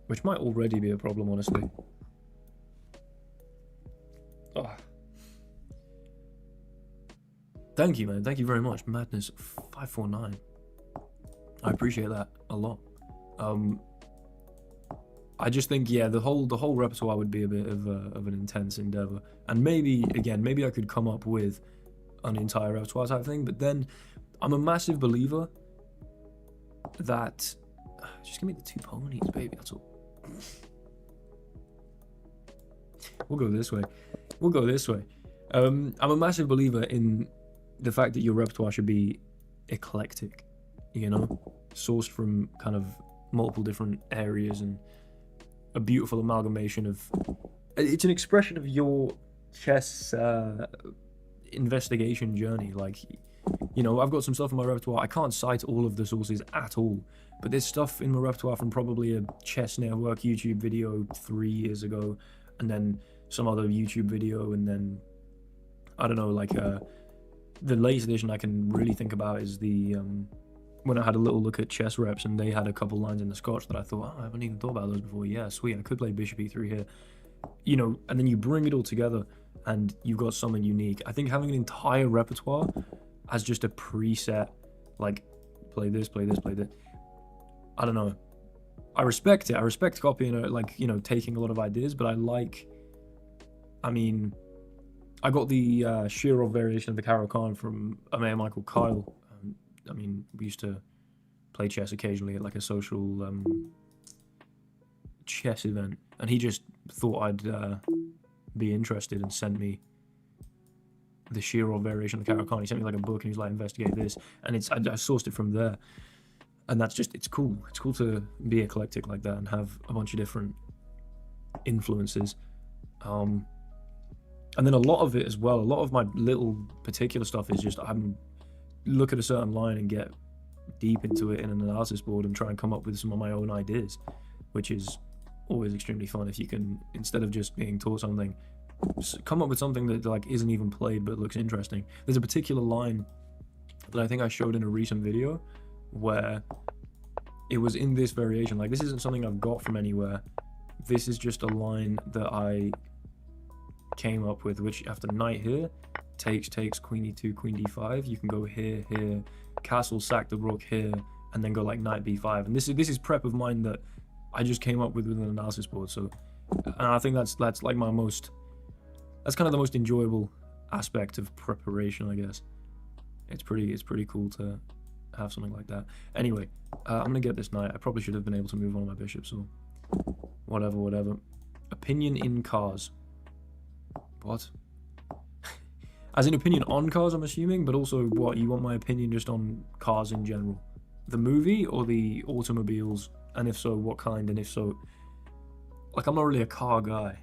which might already be a problem, honestly. Oh. Thank you, man. Thank you very much. Madness 549. I appreciate that a lot. I just think, yeah, the whole repertoire would be a bit of an intense endeavor, and maybe I could come up with an entire repertoire type thing. But then, I'm a massive believer that just give me the 2 ponies, baby. That's all. We'll go this way. I'm a massive believer in the fact that your repertoire should be eclectic, you know, sourced from kind of multiple different areas, and a beautiful amalgamation of, it's an expression of your chess investigation journey. Like, you know, I've got some stuff in my repertoire. I can't cite all of the sources at all, but there's stuff in my repertoire from probably a Chess Network YouTube video 3 years ago, and then some other YouTube video, and then I don't know, like the latest edition I can really think about is the when I had a little look at chess reps, and they had a couple lines in the Scotch that I thought, oh, I haven't even thought about those before. Yeah, sweet, I could play bishop e3 here, you know. And then you bring it all together and you've got something unique. I think having an entire repertoire as just a preset, like play this, I don't know, I respect it. I respect copying, like, you know, taking a lot of ideas, but I mean, I got the Shirov variation of the Karo Khan from Mayor Michael Kyle. I mean, we used to play chess occasionally at like a social chess event, and he just thought I'd be interested and sent me the Shirov variation of the Karo Khan. He sent me like a book, and he's like, investigate this, and I sourced it from there. And that's just, it's cool. It's cool to be eclectic like that and have a bunch of different influences. And then a lot of it as well, a lot of my little particular stuff is just, I'm look at a certain line and get deep into it in an analysis board and try and come up with some of my own ideas, which is always extremely fun if you can, instead of just being taught something, come up with something that like isn't even played but looks interesting. There's a particular line that I think I showed in a recent video where it was in this variation. Like, this isn't something I've got from anywhere. This is just a line that I came up with, which after knight here, takes queen e2, queen d5, you can go here, castle, sack the rook here, and then go like knight b5. And this is prep of mine that I just came up with an analysis board. So, and I think that's like that's kind of the most enjoyable aspect of preparation, I guess. It's pretty cool to have something like that. Anyway, I'm gonna get this knight. I probably should have been able to move on my bishop, so whatever. Opinion in cars. What? As in opinion on cars, I'm assuming, but also what, you want my opinion just on cars in general? The movie or the automobiles? And if so, what kind? And if so, like, I'm not really a car guy.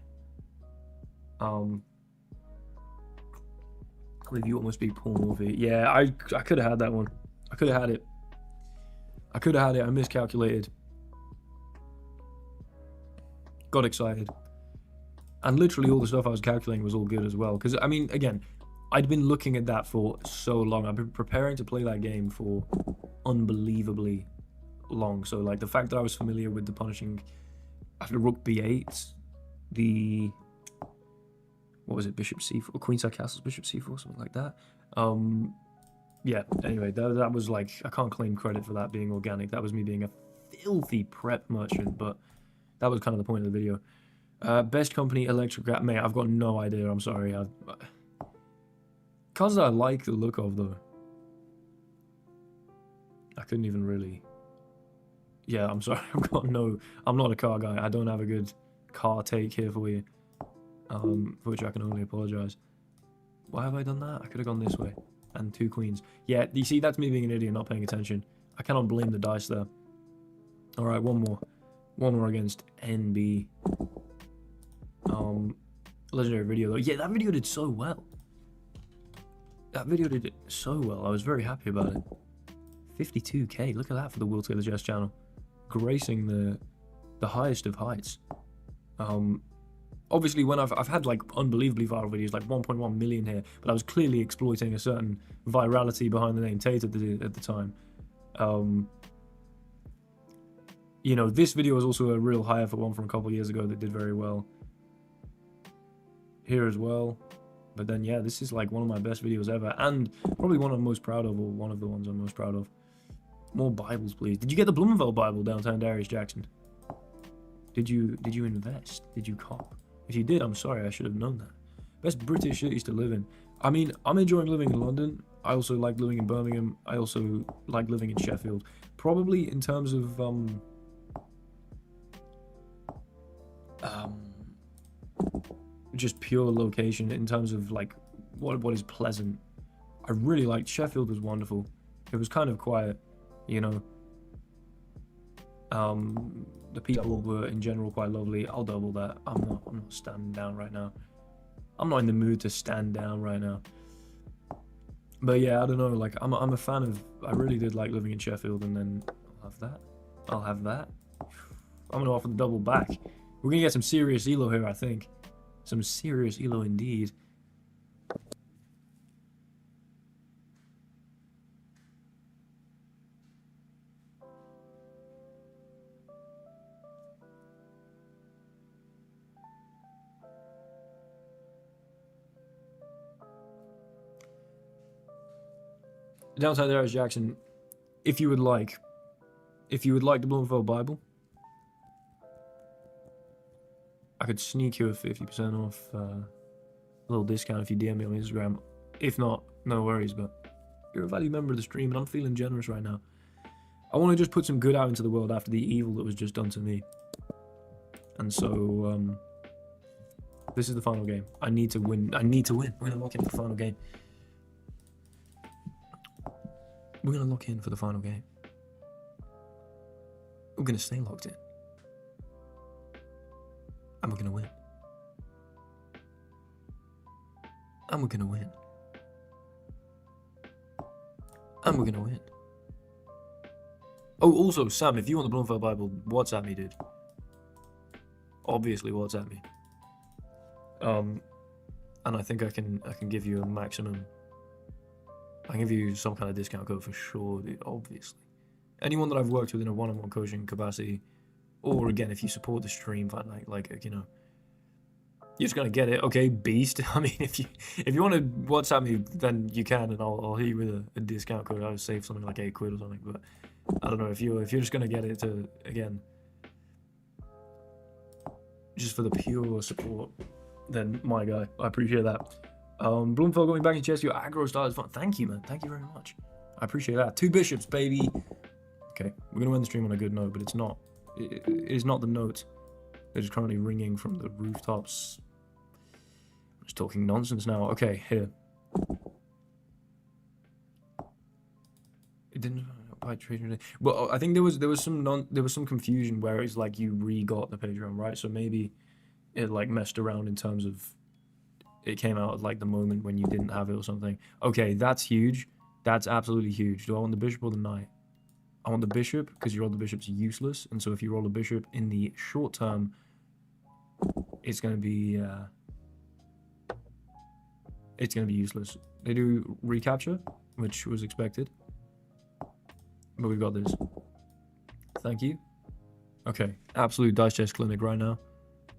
Review almost be porn movie. Yeah, I could have had that one. I could have had it. I miscalculated. Got excited. And literally all the stuff I was calculating was all good as well. Because, I mean, again, I'd been looking at that for so long. I've been preparing to play that game for unbelievably long. So, like, the fact that I was familiar with the punishing after rook b8, the... what was it, bishop c4, queenside castles, bishop c4, something like that. Yeah, anyway, that was like, I can't claim credit for that being organic. That was me being a filthy prep merchant, but that was kind of the point of the video. Best company, electric, mate, I've got no idea, I'm sorry. Cars that I like the look of, though. I couldn't even really... Yeah, I'm sorry, I'm not a car guy. I don't have a good car take here for you. For which I can only apologize. Why have I done that? I could have gone this way. And 2 queens. Yeah, you see, that's me being an idiot, not paying attention. I cannot blame the dice there. Alright, one more against NB. Legendary video though. Yeah, that video did so well. I was very happy about it. 52k, look at that for the Will Taylor Chess channel. Gracing the highest of heights. obviously when I've had like unbelievably viral videos, like 1.1 million here, but I was clearly exploiting a certain virality behind the name Tate at the time. You know, this video was also a real high effort one from a couple years ago that did very well. Here as well. But then, yeah, this is like one of my best videos ever, and probably one I'm most proud of, or one of the ones I'm most proud of. More Bibles, please. Did you get the Bloomfell Bible, downtown Darius Jackson? Did you invest? Did you cop? If you did, I'm sorry, I should have known that. Best British cities to live in. I mean, I'm enjoying living in London. I also like living in Birmingham. I also like living in Sheffield. Probably in terms of just pure location, in terms of like what is pleasant. I really liked Sheffield. Was wonderful. It was kind of quiet, you know. The people were in general quite lovely. I'll double that. I'm not standing down right now. I'm not in the mood to stand down right now. But yeah, I don't know, like I'm a fan of, I really did like living in Sheffield, and then I'll have that. I'm gonna offer the double back. We're gonna get some serious elo here, I think. Some serious elo indeed. Downside there is Jackson, if you would like the Bloomfell Bible, I could sneak you a 50% off, a little discount if you DM me on Instagram. If not, no worries, but you're a valued member of the stream, and I'm feeling generous right now. I want to just put some good out into the world after the evil that was just done to me. And so, this is the final game. I need to win. We're going to lock in for the final game. We're going to lock in for the final game. We're going to stay locked in. And we're going to win. And we're going to win. And we're going to win. Oh, also, Sam, if you want the Bloomfell Bible, WhatsApp me, dude. Obviously, WhatsApp me. And I think I can give you a maximum. I can give you some kind of discount code for sure, dude, obviously. Anyone that I've worked with in a one-on-one coaching capacity, or again, if you support the stream, like you know, you're just gonna get it. Okay, beast. I mean, if you want to WhatsApp me, then you can, and I'll hit you with a discount code. I would save something like £8 or something. But I don't know, if you're just gonna get it to, again, just for the pure support, then my guy, I appreciate that. Bloomfell going back in chess, your aggro style is fun. Thank you, man. Thank you very much. I appreciate that. 2 bishops, baby. Okay, we're gonna end the stream on a good note, but it's not. It is not the note that is currently ringing from the rooftops. I'm just talking nonsense now. Okay, here. It didn't buy trade. Well, I think there was some confusion where it's like you re-got the Patreon, right? So maybe it like messed around in terms of it came out at like the moment when you didn't have it or something. Okay, that's huge. That's absolutely huge. Do I want the bishop or the knight? I want the bishop because you roll the bishop's useless, and so if you roll a bishop in the short term, it's gonna be useless. They do recapture, which was expected, but we've got this. Thank you. Okay, absolute dice chess clinic right now.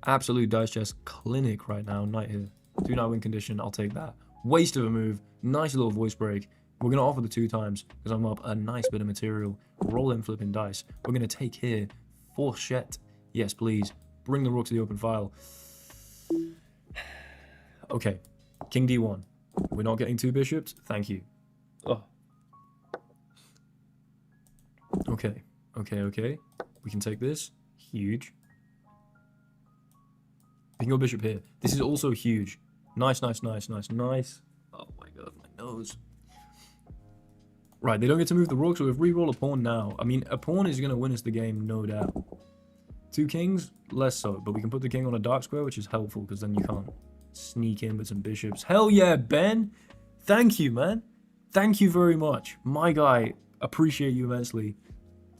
Absolute dice chess clinic right now. Knight here. Do not win condition. I'll take that. Waste of a move. Nice little voice break. We're going to offer the 2 times because I'm up a nice bit of material. Roll in flipping dice. We're going to take here. Fourchette. Yes, please. Bring the rook to the open file. Okay. King d1. We're not getting 2 bishops. Thank you. Oh. Okay. Okay. We can take this. Huge. We can go bishop here. This is also huge. Nice. Oh my god, my nose. Right, they don't get to move the rook, so if we roll a pawn now, I mean, a pawn is going to win us the game, no doubt. 2 kings, less so, but we can put the king on a dark square, which is helpful, because then you can't sneak in with some bishops. Hell yeah, Ben! Thank you, man. Thank you very much. My guy, appreciate you immensely.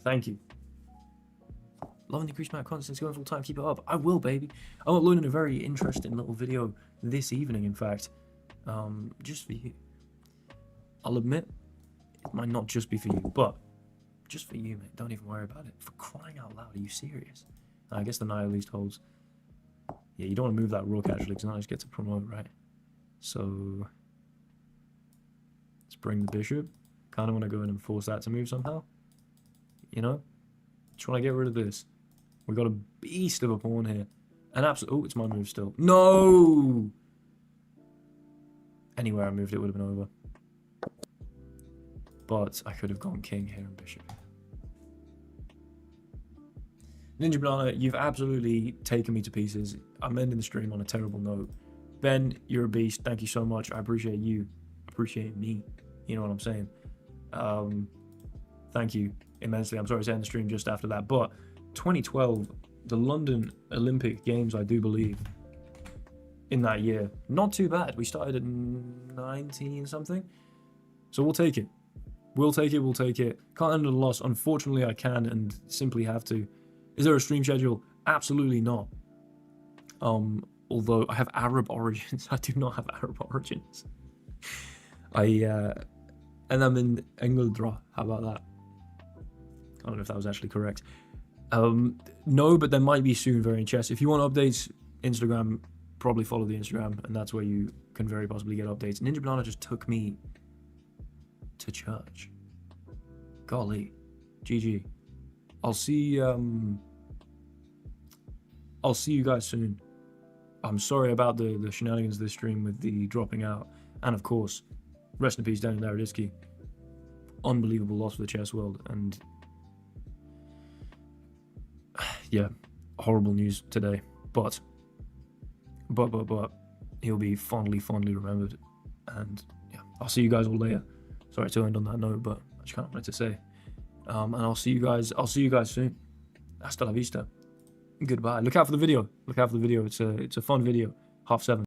Thank you. Loving the increased amount of content, going full time. Keep it up. I will, baby. I'm uploading a very interesting little video this evening, in fact, just for you. I'll admit, it might not just be for you, but just for you, mate. Don't even worry about it. For crying out loud, are you serious? I guess the knight at least holds. Yeah, you don't want to move that rook, actually, because now I just get to promote, right? So, let's bring the bishop. Kind of want to go in and force that to move somehow. You know? Just want to get rid of this. We got a beast of a pawn here. An absolute... Oh, it's my move still. No! Anywhere I moved it would have been over. But I could have gone king here and bishop. Ninja Banana, you've absolutely taken me to pieces. I'm ending the stream on a terrible note. Ben, you're a beast. Thank you so much. I appreciate you. Appreciate me. You know what I'm saying? Thank you immensely. I'm sorry to end the stream just after that. But 2012, the London Olympic Games, I do believe, in that year. Not too bad. We started at 19 something. So we'll take it. We'll take it. We'll take it. Can't handle the loss. Unfortunately, I can and simply have to. Is there a stream schedule? Absolutely not. Although I have Arab origins. I do not have Arab origins. And I'm in Englandra. How about that? I don't know if that was actually correct. No, but there might be soon, very in chess. If you want updates, Instagram, probably follow the Instagram, and that's where you can very possibly get updates. Ninja Banana just took me to church. Golly. GG. I'll see you guys soon. I'm sorry about the shenanigans of this stream with the dropping out. And of course, rest in peace, Daniel Naritsky. Unbelievable loss for the chess world. And yeah, horrible news today. But he'll be fondly remembered. And yeah, I'll see you guys all later. Sorry to end on that note, but I just kind of wanted to say. And I'll see you guys soon. Hasta la vista. Goodbye. Look out for the video. It's a fun video. 7:30.